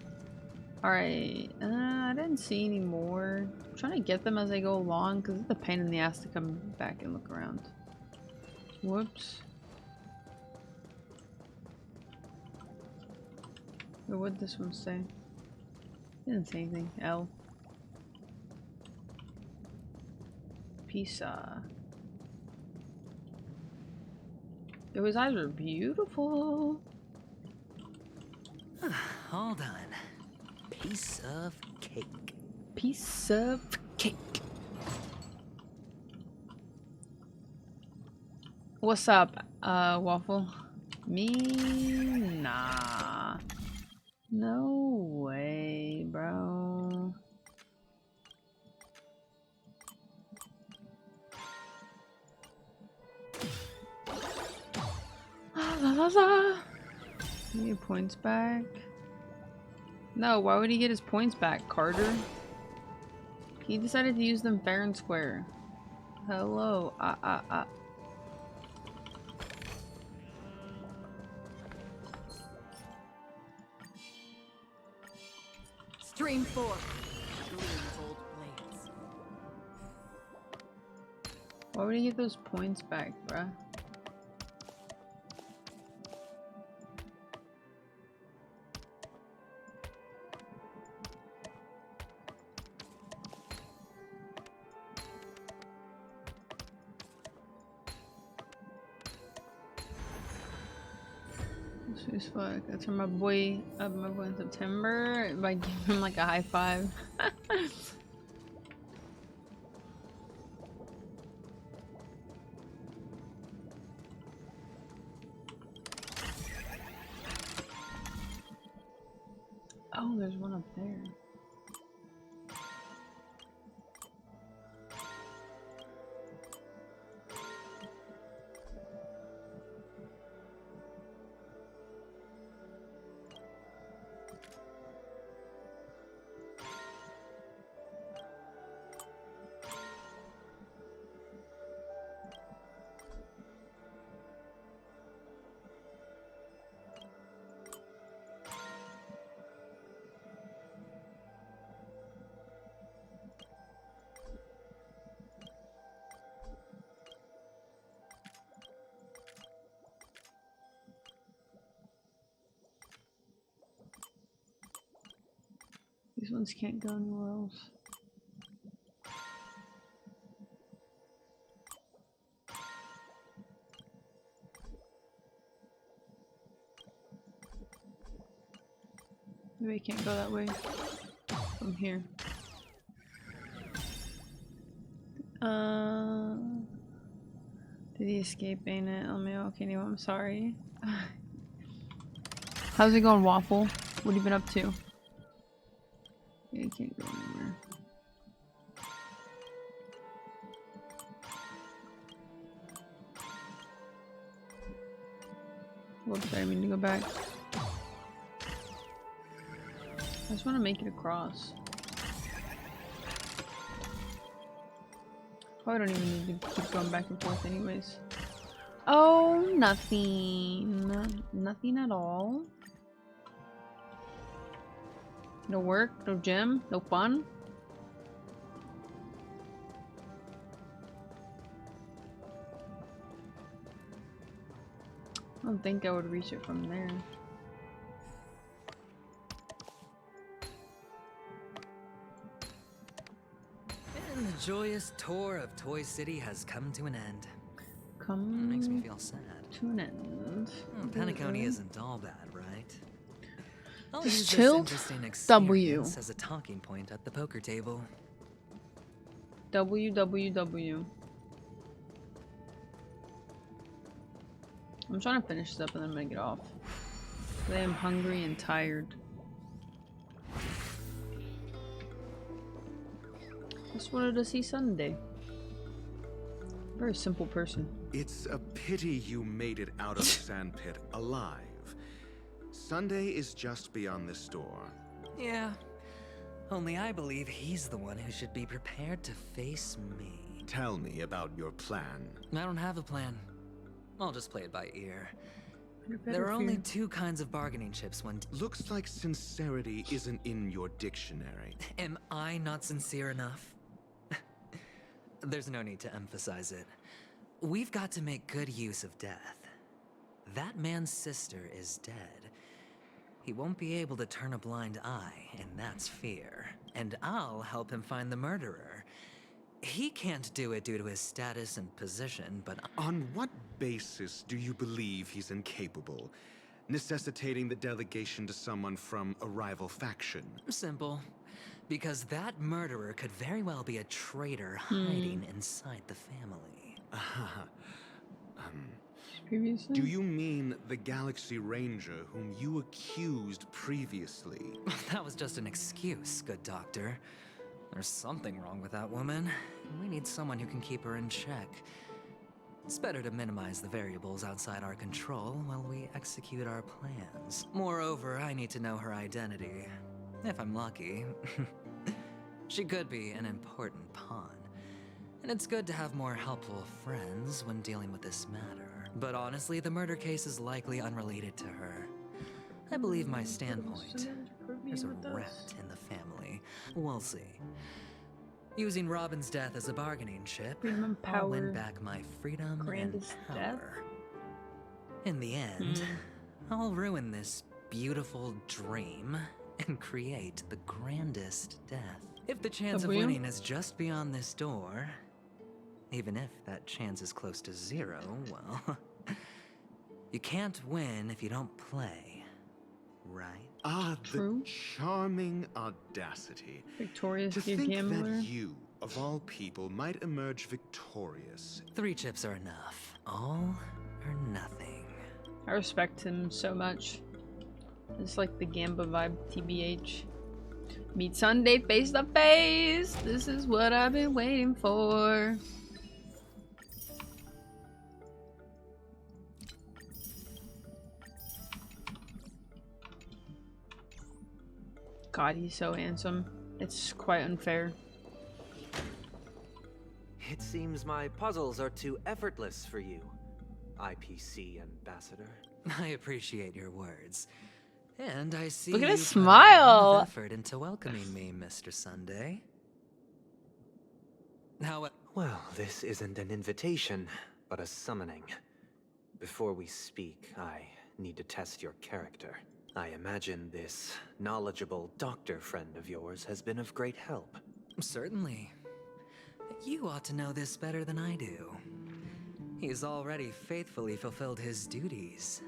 Alright, I didn't see any more. I'm trying to get them as I go along, because it's a pain in the ass to come back and look around. Whoops. Or what'd this one say? Didn't say anything. L. Pizza. Yo, his eyes are beautiful. All done. Piece of cake. Piece of cake. What's up, Waffle? Me? Nah. No way, bro. La la la. Give me your points back. No, why would he get his points back, Carter? He decided to use them fair and square. Hello. Stream 4. Old blades. Why would he get those points back, bruh? This is fuck. I turned my boy up in September by giving him like a high five. Oh, there's one up there. These ones can't go anywhere else. Maybe I can't go that way from here. Did he escape? Ain't it? Oh man, okay, no, I'm sorry. How's it going, Waffle? What have you been up to? Yeah, you can't go anywhere. Whoops, I didn't mean to go back. I just want to make it across. Oh, I don't even need to keep going back and forth anyways. Oh, nothing. Nothing at all. No work, no gym, no fun. I don't think I would reach it from there. And the joyous tour of Toy City has come to an end. It makes me feel sad. To an end. Penacony isn't all bad, right? I'll Just use chilled. this interesting W. experience as a talking point at the poker table. WWW. I'm trying to finish this up and then I'm gonna get off. I am hungry and tired. Just wanted to see Sunday. Very simple person. It's a pity you made it out of the sandpit alive. Sunday is just beyond this door. Yeah. Only I believe he's the one who should be prepared to face me. Tell me about your plan. I don't have a plan. I'll just play it by ear. There are only two kinds of bargaining chips when... Looks like sincerity isn't in your dictionary. Am I not sincere enough? There's no need to emphasize it. We've got to make good use of death. That man's sister is dead. He won't be able to turn a blind eye, and that's fear. And I'll help him find the murderer. He can't do it due to his status and position, but... On what basis do you believe he's incapable? Necessitating the delegation to someone from a rival faction? Simple. Because that murderer could very well be a traitor hiding inside the family. Previously? Do you mean the Galaxy Ranger whom you accused previously? That was just an excuse, good doctor. There's something wrong with that woman. We need someone who can keep her in check. It's better to minimize the variables outside our control while we execute our plans. Moreover, I need to know her identity. If I'm lucky. She could be an important pawn. And it's good to have more helpful friends when dealing with this matter. But honestly, the murder case is likely unrelated to her. I believe my standpoint. There's a rat in the family. We'll see. Using Robin's death as a bargaining chip, I'll win back my freedom and power. In the end, I'll ruin this beautiful dream and create the grandest death. If the chance of winning is just beyond this door, even if that chance is close to zero, well, you can't win if you don't play, right? Ah, the charming audacity. Victorious, to think gambler. that you, of all people, might emerge victorious. 3 chips are enough. All or nothing. I respect him so much. It's like the Gamba vibe, TBH. Meet Sunday face to face. This is what I've been waiting for. God, he's so handsome. It's quite unfair. It seems my puzzles are too effortless for you, IPC ambassador. I appreciate your words. And I see Look at his you put a smile. lot of effort into welcoming me, Mr. Sunday. How Well, this isn't an invitation, but a summoning. Before we speak, I need to test your character. I imagine this knowledgeable doctor friend of yours has been of great help. Certainly. You ought to know this better than I do. He's already faithfully fulfilled his duties,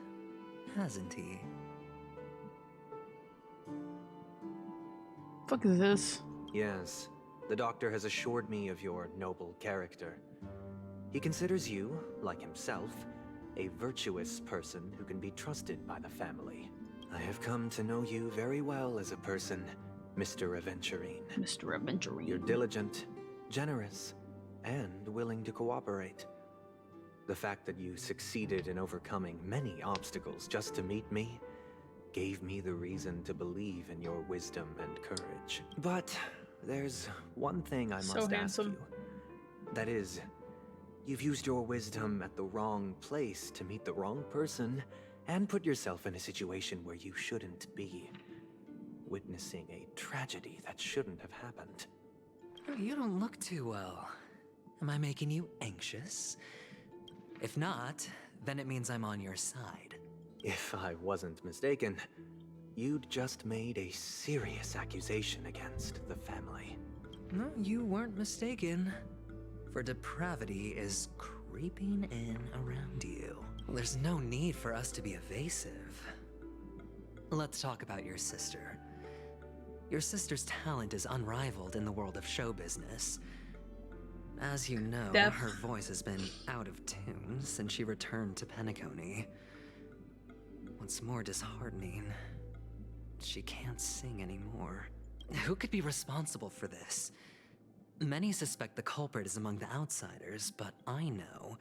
hasn't he? Fuck is this? Yes, the doctor has assured me of your noble character. He considers you, like himself, a virtuous person who can be trusted by the family. I have come to know you very well as a person, Mr. Aventurine. Mr. Aventurine. You're diligent, generous, and willing to cooperate. The fact that you succeeded in overcoming many obstacles just to meet me gave me the reason to believe in your wisdom and courage. But there's one thing I must ask you. That is, you've used your wisdom at the wrong place to meet the wrong person and put yourself in a situation where you shouldn't be, witnessing a tragedy that shouldn't have happened. You don't look too well. Am I making you anxious? If not, then it means I'm on your side. If I wasn't mistaken, you'd just made a serious accusation against the family. No, you weren't mistaken. For depravity is creeping in around you. There's no need for us to be evasive. Let's talk about your sister. Your sister's talent is unrivaled in the world of show business. As you know, her voice has been out of tune since she returned to Penacony. What's more disheartening, she can't sing anymore. Who could be responsible for this? Many suspect the culprit is among the outsiders, but I know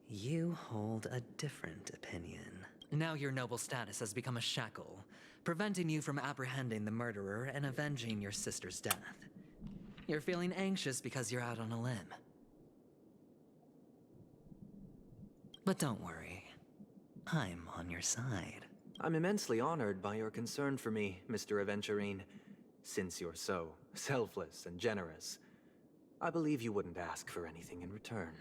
you hold a different opinion. Now your noble status has become a shackle, preventing you from apprehending the murderer and avenging your sister's death. You're feeling anxious because you're out on a limb. But don't worry, I'm on your side. I'm immensely honored by your concern for me, Mr. Aventurine. Since you're so selfless and generous, I believe you wouldn't ask for anything in return,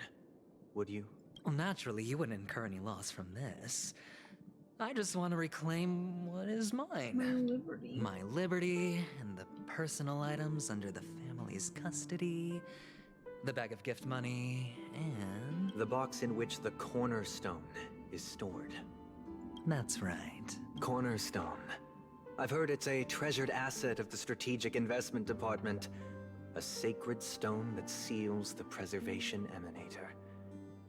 would you? Well, naturally, you wouldn't incur any loss from this. I just want to reclaim what is mine. My liberty. My liberty and the personal items under the family's custody, the bag of gift money, and... the box in which the cornerstone is stored. That's right. Cornerstone. I've heard it's a treasured asset of the Strategic Investment Department. A sacred stone that seals the Preservation Emanator,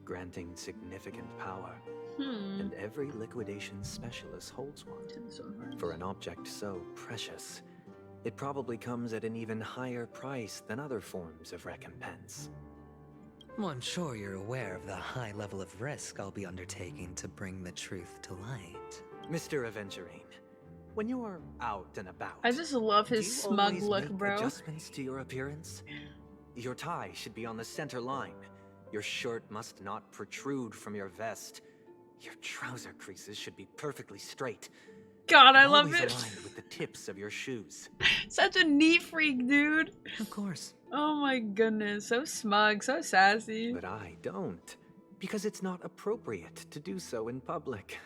granting significant power. And every liquidation specialist holds one. For an object so precious, it probably comes at an even higher price than other forms of recompense. Well, I'm sure you're aware of the high level of risk I'll be undertaking to bring the truth to light. Mr. Aventurine, when you're out and about, I just love his smug look, bro. Adjustments to your appearance? Your tie should be on the center line. Your shirt must not protrude from your vest. Your trouser creases should be perfectly straight. God, I love it. Aligned with the tips of your shoes. Such a neat freak, dude. Of course. Oh my goodness, so smug, so sassy. But I don't, because it's not appropriate to do so in public.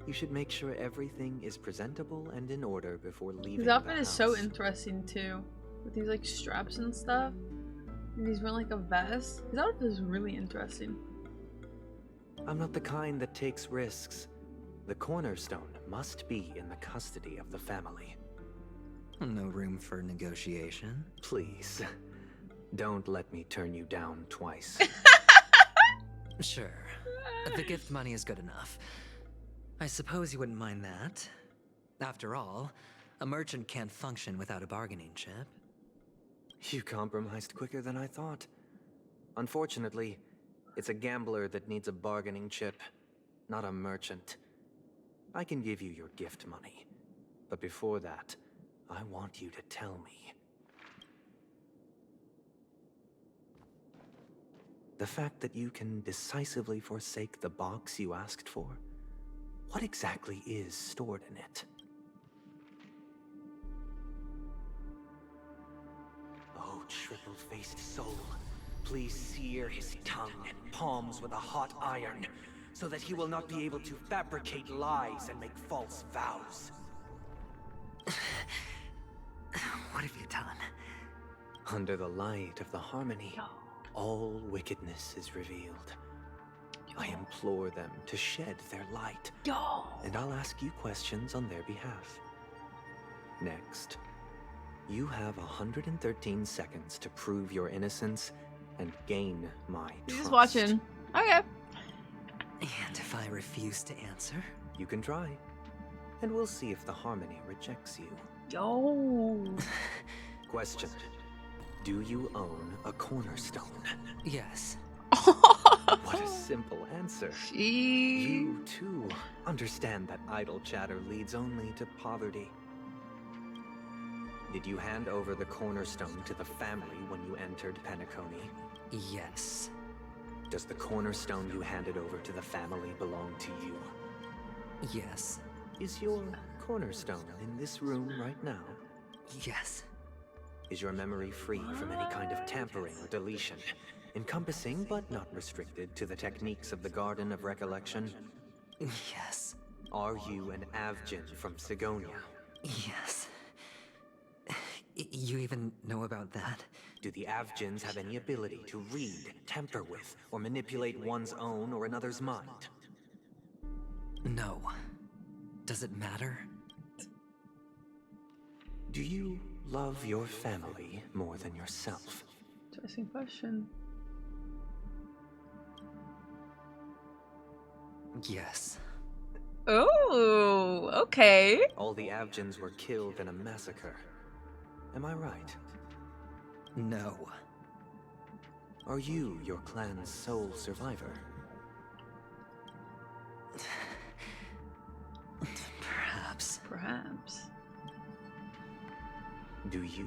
You should make sure everything is presentable and in order before leaving His outfit is so interesting too, with these like straps and stuff. And he's wearing like a vest. His outfit is really interesting. I'm not the kind that takes risks. The cornerstone must be in the custody of the family. No room for negotiation. Please, don't let me turn you down twice. Sure. The gift money is good enough. I suppose you wouldn't mind that. After all, a merchant can't function without a bargaining chip. You compromised quicker than I thought. Unfortunately, it's a gambler that needs a bargaining chip, not a merchant. I can give you your gift money, but before that, I want you to tell me. The fact that you can decisively forsake the box you asked for, what exactly is stored in it? Oh, triple-faced soul, please sear his tongue and palms with a hot iron, so that he will not be able to fabricate lies and make false vows. What have you done? Under the light of the harmony, all wickedness is revealed. I implore them to shed their light, and I'll ask you questions on their behalf. Next, you have 113 seconds to prove your innocence and gain my trust. He's just watching. Okay. And if I refuse to answer? You can try, and we'll see if the harmony rejects you. Yo. Question. Do you own a cornerstone? Yes. What a simple answer. Jeez. You, too, understand that idle chatter leads only to poverty. Did you hand over the cornerstone to the family when you entered Penacony? Yes. Does the cornerstone you handed over to the family belong to you? Yes. Is your cornerstone in this room right now? Yes. Is your memory free from any kind of tampering or deletion, encompassing but not restricted to the techniques of the Garden of Recollection? Yes. Are you an Avgin from Sigonia? Yes. You even know about that? Do the Avgins have any ability to read, tamper with, or manipulate one's own or another's mind? No. Does it matter? Do you love your family more than yourself? Interesting question. Yes. Oh, okay. All the Avgins were killed in a massacre. Am I right? No. Are you your clan's sole survivor? Perhaps. Perhaps. Do you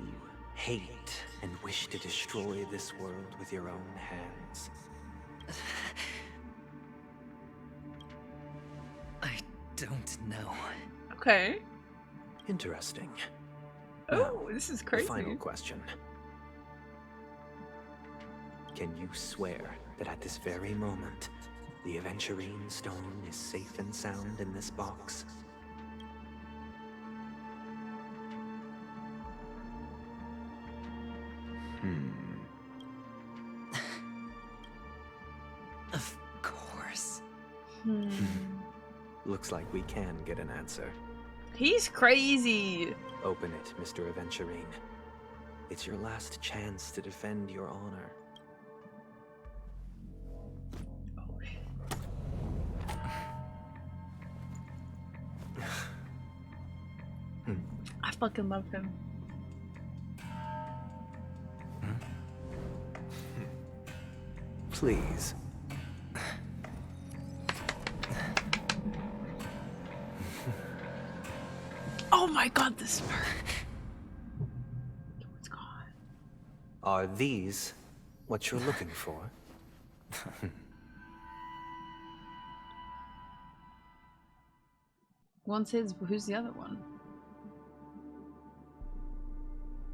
hate and wish to destroy this world with your own hands? I don't know. Okay. Interesting. Oh, now, this is crazy. The final question. Can you swear that at this very moment, the Aventurine stone is safe and sound in this box? Of course. Looks like we can get an answer. He's crazy. Open it, Mr. Aventurine. It's your last chance to defend your honor. I fucking love him. Please. Oh my god, this bird. What's gone? Are these what you're looking for? One's his, but who's the other one?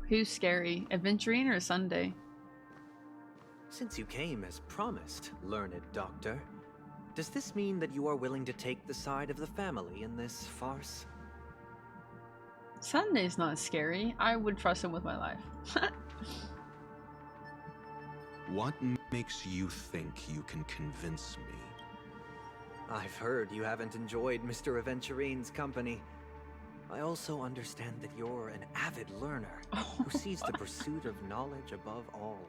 Who's scary? Aventurine or Sunday? Since you came as promised, learned doctor, does this mean that you are willing to take the side of the family in this farce? Sunday's not scary. I would trust him with my life. What makes you think you can convince me? I've heard you haven't enjoyed Mr. Aventurine's company. I also understand that you're an avid learner who sees the pursuit of knowledge above all.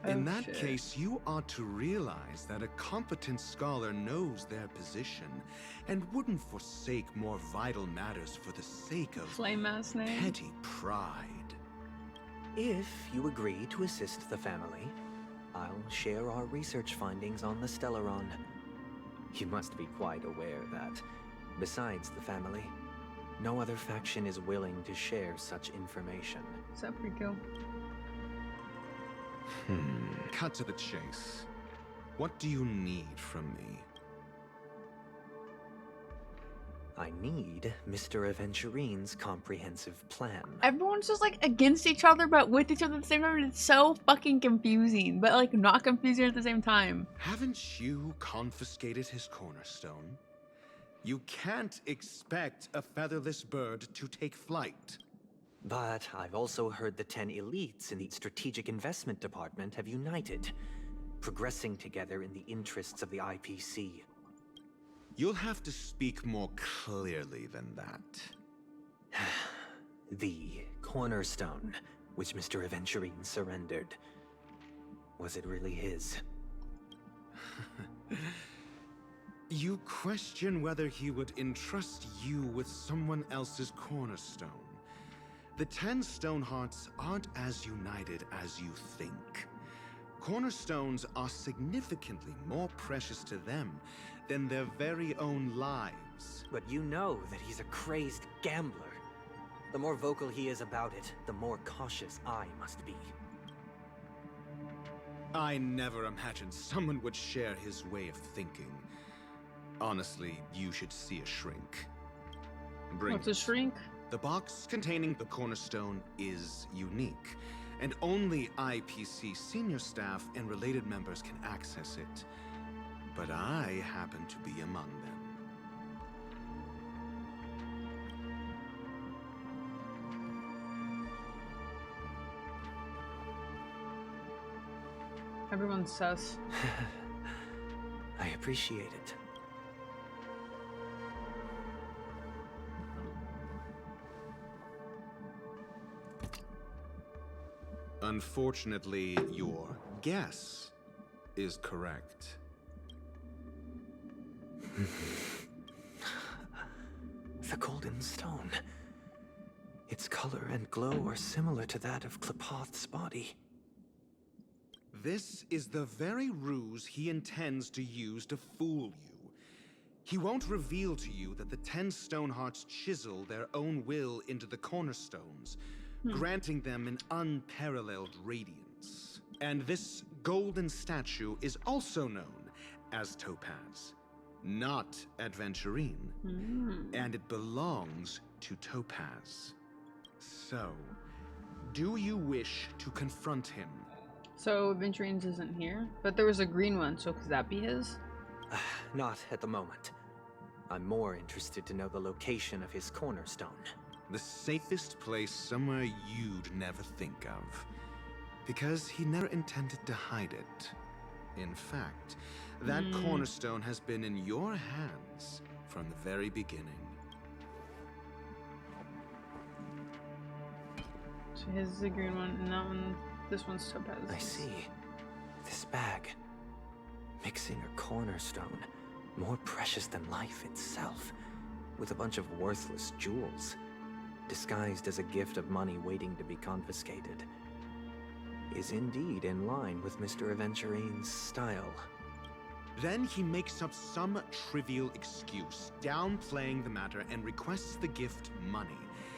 In that case, you ought to realize that a competent scholar knows their position and wouldn't forsake more vital matters for the sake of petty pride. If you agree to assist the family, I'll share our research findings on the Stellaron. You must be quite aware that, besides the family, no other faction is willing to share such information. Except Rico. Cut to the chase. What do you need from me? I need Mr. Aventurine's comprehensive plan. Everyone's just like against each other but with each other at the same time. It's so fucking confusing, but like not confusing at the same time. Haven't you confiscated his cornerstone? You can't expect a featherless bird to take flight. But I've also heard the 10 elites in the Strategic Investment Department have united, progressing together in the interests of the IPC. You'll have to speak more clearly than that. The cornerstone, which Mr. Aventurine surrendered. Was it really his? You question whether he would entrust you with someone else's cornerstone. The 10 Stonehearts aren't as united as you think. cornerstones are significantly more precious to them than their very own lives. But you know that he's a crazed gambler. The more vocal he is about it, the more cautious I must be. I never imagined someone would share his way of thinking. Honestly, you should see a shrink. What's a shrink? The box containing the cornerstone is unique, and only IPC senior staff and related members can access it. But I happen to be among them. Everyone's sus. I appreciate it. Unfortunately, your guess is correct. The golden stone. Its color and glow are similar to that of Klepoth's body. This is the very ruse he intends to use to fool you. He won't reveal to you that the 10 Stonehearts chisel their own will into the cornerstones, granting them an unparalleled radiance. And this golden statue is also known as Topaz, not Adventurine, and it belongs to Topaz. So, do you wish to confront him? So Adventurine's isn't here, but there was a green one, so could that be his? Not at the moment. I'm more interested to know the location of his cornerstone. The safest place somewhere you'd never think of. Because he never intended to hide it. In fact, that cornerstone has been in your hands from the very beginning. So his is the green one, and that one, this one's Topaz. I see. This bag. Mixing a cornerstone, more precious than life itself, with a bunch of worthless jewels, disguised as a gift of money waiting to be confiscated, is indeed in line with Mr. Adventurine's style. Then he makes up some trivial excuse, downplaying the matter, and requests the gift money.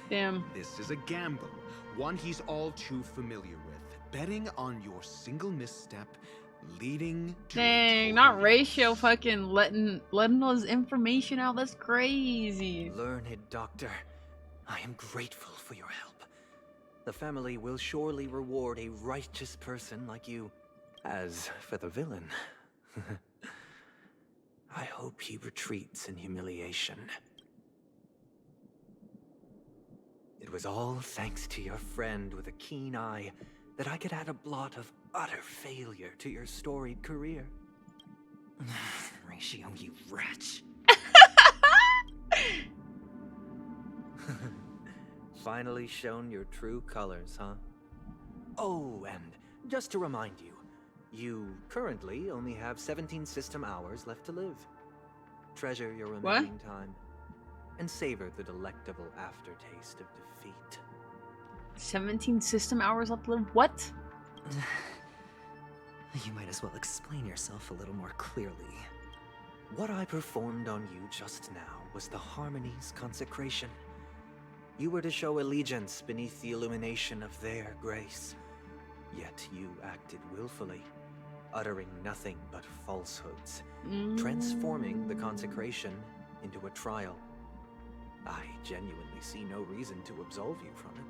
Damn. This is a gamble, one he's all too familiar with, betting on your single misstep, leading to dang, not Ratio fucking letting all his information out. That's crazy. Learned doctor, I am grateful for your help. The family will surely reward a righteous person like you. As for the villain, I hope he retreats in humiliation. It was all thanks to your friend with a keen eye that I could add a blot of utter failure to your storied career. Ratio, you wretch. Finally shown your true colors, huh? Oh, and just to remind you, you currently only have 17 system hours left to live. Treasure your remaining time and savor the delectable aftertaste of defeat. 17 system hours left to live? What? You might as well explain yourself a little more clearly. What I performed on you just now was the Harmony's consecration. You were to show allegiance beneath the illumination of their grace. Yet you acted willfully, uttering nothing but falsehoods, transforming the consecration into a trial. I genuinely see no reason to absolve you from it.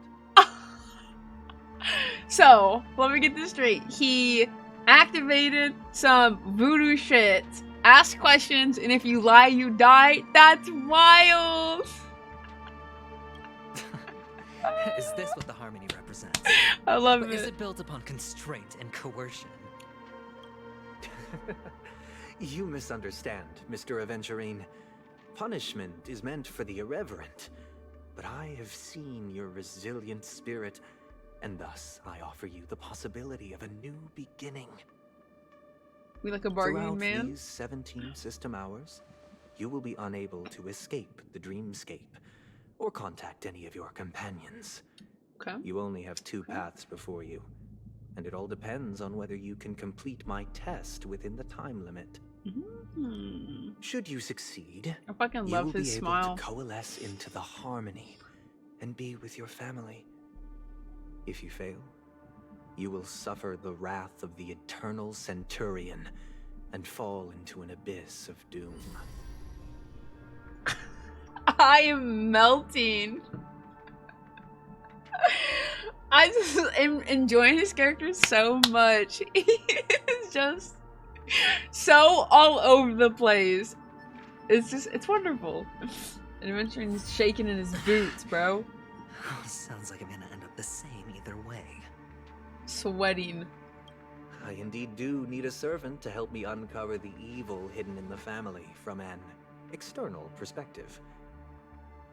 So, let me get this straight. He activated some voodoo shit, asked questions, and if you lie, you die? That's wild! Is this what the Harmony represents? I love it. Is it built upon constraint and coercion? You misunderstand, Mr. Adventurine. Punishment is meant for the irreverent, but I have seen your resilient spirit, and thus I offer you the possibility of a new beginning. We like a bargaining man? Throughout these 17 system hours, you will be unable to escape the dreamscape or contact any of your companions. Okay. You only have two paths before you, and it all depends on whether you can complete my test within the time limit. Should you succeed, I fucking you love will his be smile. able to coalesce into the harmony and be with your family. If you fail, you will suffer the wrath of the eternal centurion and fall into an abyss of doom. I am melting. I just am enjoying his character so much. He's just so all over the place. It's wonderful. And eventually he's shaking in his boots, bro. Sounds like I'm gonna end up the same either way. Sweating. I indeed do need a servant to help me uncover the evil hidden in the family from an external perspective.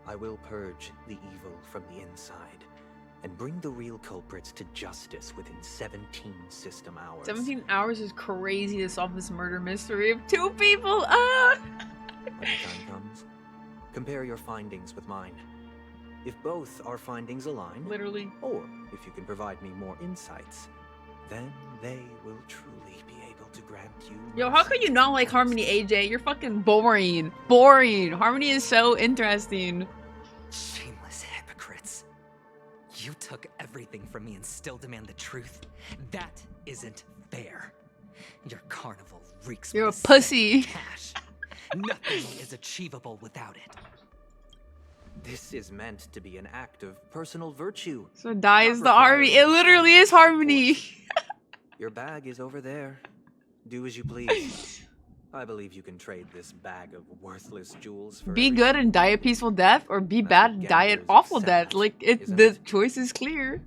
I will purge the evil from the inside and bring the real culprits to justice within 17 system hours. 17 hours is crazy to solve this murder mystery of 2 people. Ah! When the time comes, compare your findings with mine. If both our findings align, literally, or if you can provide me more insights, then they will truly be able to grant you. Yo, how could you not like Harmony, AJ? You're fucking boring. Boring. Harmony is so interesting. Shameless hypocrites. You took everything from me and still demand the truth? That isn't fair. Your carnival reeks You're with a pussy. Cash. Nothing is achievable without it. This is meant to be an act of personal virtue. So die is the Harmony. It literally is Harmony. Your bag is over there. Do as you please. I believe you can trade this bag of worthless jewels for Be good and die a peaceful death, or be bad and die an awful death. Like, the choice is clear.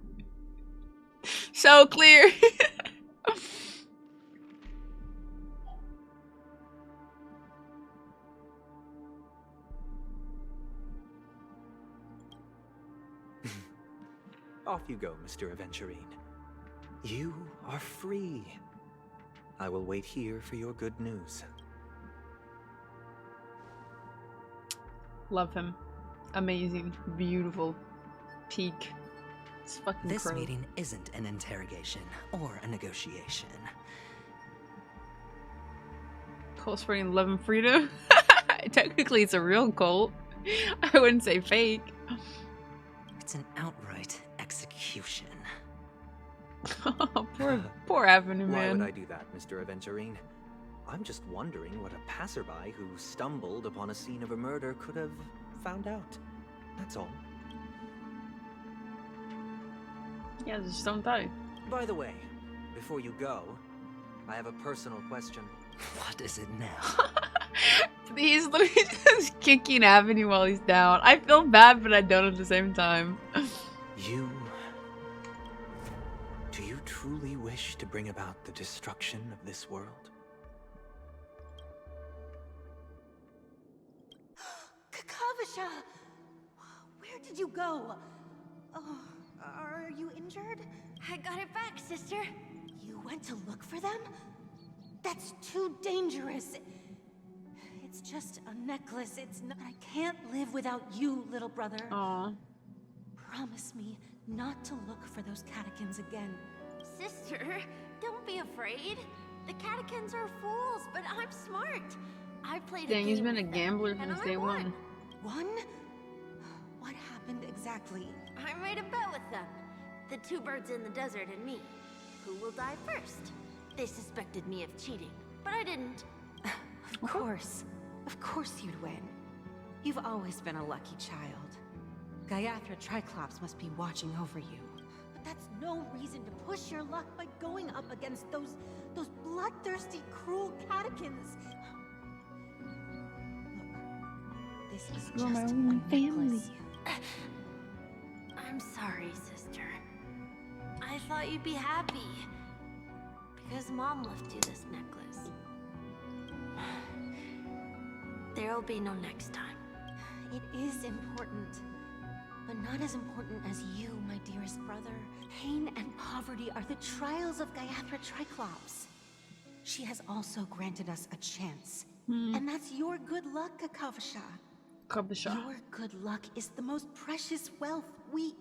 So clear. Off you go, Mr. Aventurine. You are free. I will wait here for your good news. Love him. Amazing. Beautiful. Peak. It's fucking This crow. meeting isn't an interrogation or a negotiation. Cult spreading love and freedom. Technically, it's a real cult. I wouldn't say fake. It's an outright execution. poor Avenue Why man. would I do that, Mr. Aventurine? I'm just wondering what a passerby who stumbled upon a scene of a murder could have found out. That's all. Yeah, just don't die. By the way, before you go, I have a personal question. What is it now? He's literally just kicking Avenue while he's down. I feel bad, but I don't at the same time. Do you truly wish to bring about the destruction of this world? Kakavasha! Where did you go? Oh, are you injured? I got it back, sister. You went to look for them? That's too dangerous. It's just a necklace. It's not. I can't live without you, little brother. Aww. Promise me not to look for those catechins again. Sister, don't be afraid. The catechins are fools, but I'm smart. I played Dang, a game he's been a with them, gambler and since I day won. One? What happened exactly? I made a bet with them. The 2 birds in the desert and me. Who will die first? They suspected me of cheating, but I didn't. Of course. Of course you'd win. You've always been a lucky child. Gaiathra Triclops must be watching over you. But that's no reason to push your luck by going up against those bloodthirsty, cruel catechins. Look, this is You're my just only a family. necklace. I'm sorry, sister. I thought you'd be happy. Because Mom left you this necklace. There'll be no next time. It is important, but not as important as you, my dearest brother. Pain and poverty are the trials of Gaiathra Triclops. She has also granted us a chance. And that's your good luck, Kakavasha. Your good luck is the most precious wealth we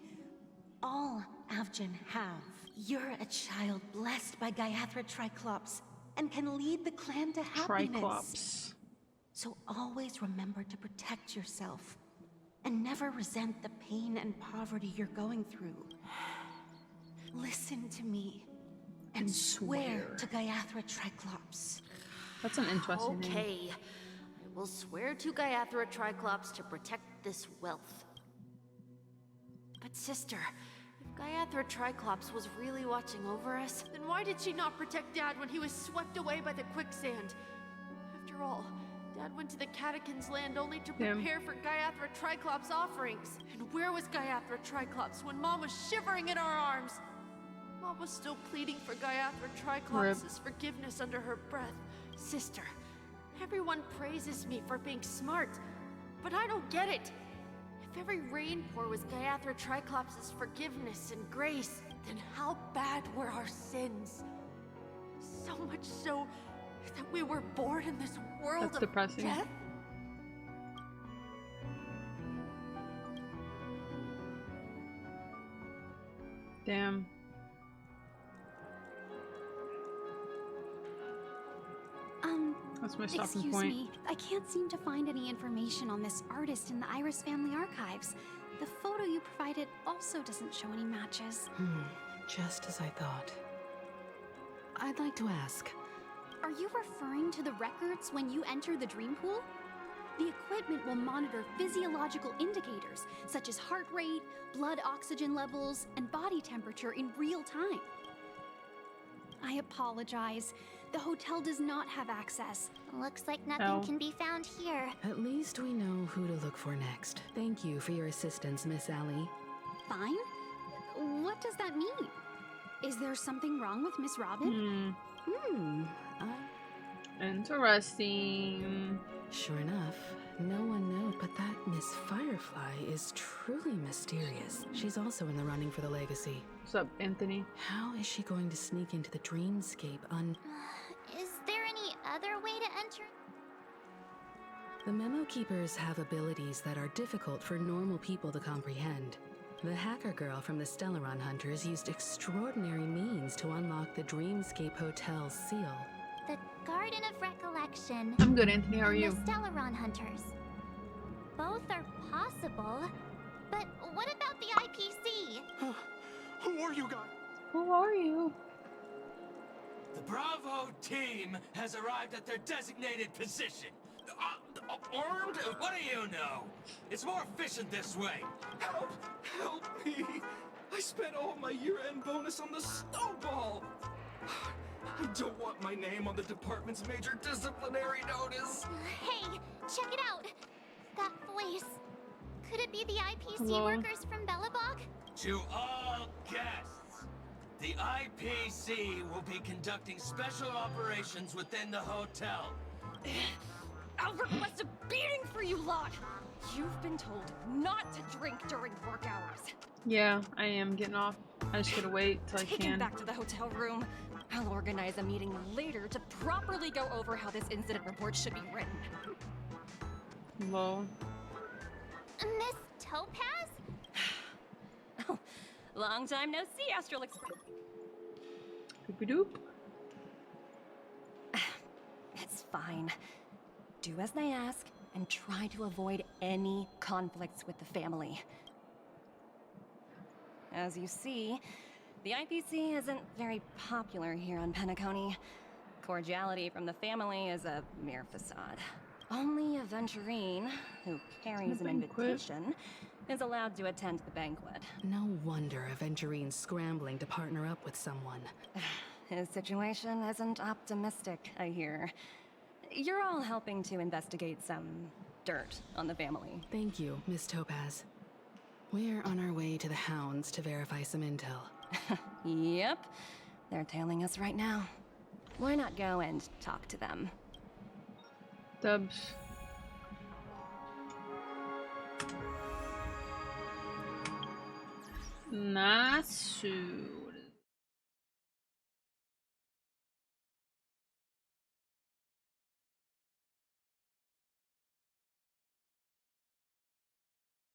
all Avgin have. You're a child blessed by Gaiathra Triclops and can lead the clan to happiness. Triclops. So always remember to protect yourself and never resent the pain and poverty you're going through. Listen to me and swear to Gaiathra Triclops. That's an interesting name. Okay. I will swear to Gaiathra Triclops to protect this wealth. But sister, if Gaiathra Triclops was really watching over us, then why did she not protect Dad when he was swept away by the quicksand? After all, Dad went to the Catechins' land only to prepare for Gaiathra Triclops' offerings. And where was Gaiathra Triclops when Mom was shivering in our arms? Mom was still pleading for Gaiathra Triclops' forgiveness under her breath. Sister, everyone praises me for being smart, but I don't get it. If every rainpour was Gaiathra Triclops' forgiveness and grace, then how bad were our sins? So much so that we were born in this world of death? Damn. That's my stopping point. Excuse me, I can't seem to find any information on this artist in the Iris family archives. The photo you provided also doesn't show any matches. Just as I thought. I'd like to ask, are you referring to the records when you enter the dream pool? The equipment will monitor physiological indicators, such as heart rate, blood oxygen levels, and body temperature in real time. I apologize. The hotel does not have access. Looks like nothing can be found here. At least we know who to look for next. Thank you for your assistance, Miss Allie. Fine? What does that mean? Is there something wrong with Miss Robin? Interesting. Sure enough, no one knows, but that Miss Firefly is truly mysterious. She's also in the running for the legacy. What's up, Anthony? How is she going to sneak into the dreamscape Is there any other way to enter? The Memo Keepers have abilities that are difficult for normal people to comprehend. The hacker girl from the Stellaron Hunters used extraordinary means to unlock the Dreamscape Hotel's seal. The Garden of Recollection. I'm good, Anthony. How are you? The Stellaron Hunters. Both are possible, but what about the IPC? Who are you guys? Who are you? The Bravo team has arrived at their designated position. Armed? What do you know? It's more efficient this way. Help! Help me! I spent all my year-end bonus on the snowball! I don't want my name on the department's major disciplinary notice! Hey, check it out! That voice. Could it be the IPC Hello? workers from Belobog? To all guests, the IPC will be conducting special operations within the hotel. I'll request a beating for you lot! You've been told not to drink during work hours. Yeah, I am getting off. I just gotta wait till I Take can. him back to the hotel room. I'll organize a meeting later to properly go over how this incident report should be written. Lol. Miss Topaz? Oh, long time no see, Astral Express. Doop-a-doop. It's fine. Do as they ask and try to avoid any conflicts with the family. As you see, the IPC isn't very popular here on Penacony. Cordiality from the family is a mere facade. Only Aventurine, who carries an invitation, is allowed to attend the banquet. No wonder Aventurine's scrambling to partner up with someone. His situation isn't optimistic, I hear. You're all helping to investigate some dirt on the family. Thank you, Miss Topaz. We're on our way to the Hounds to verify some intel. Yep. They're tailing us right now. Why not go and talk to them? Dubs. Nasu.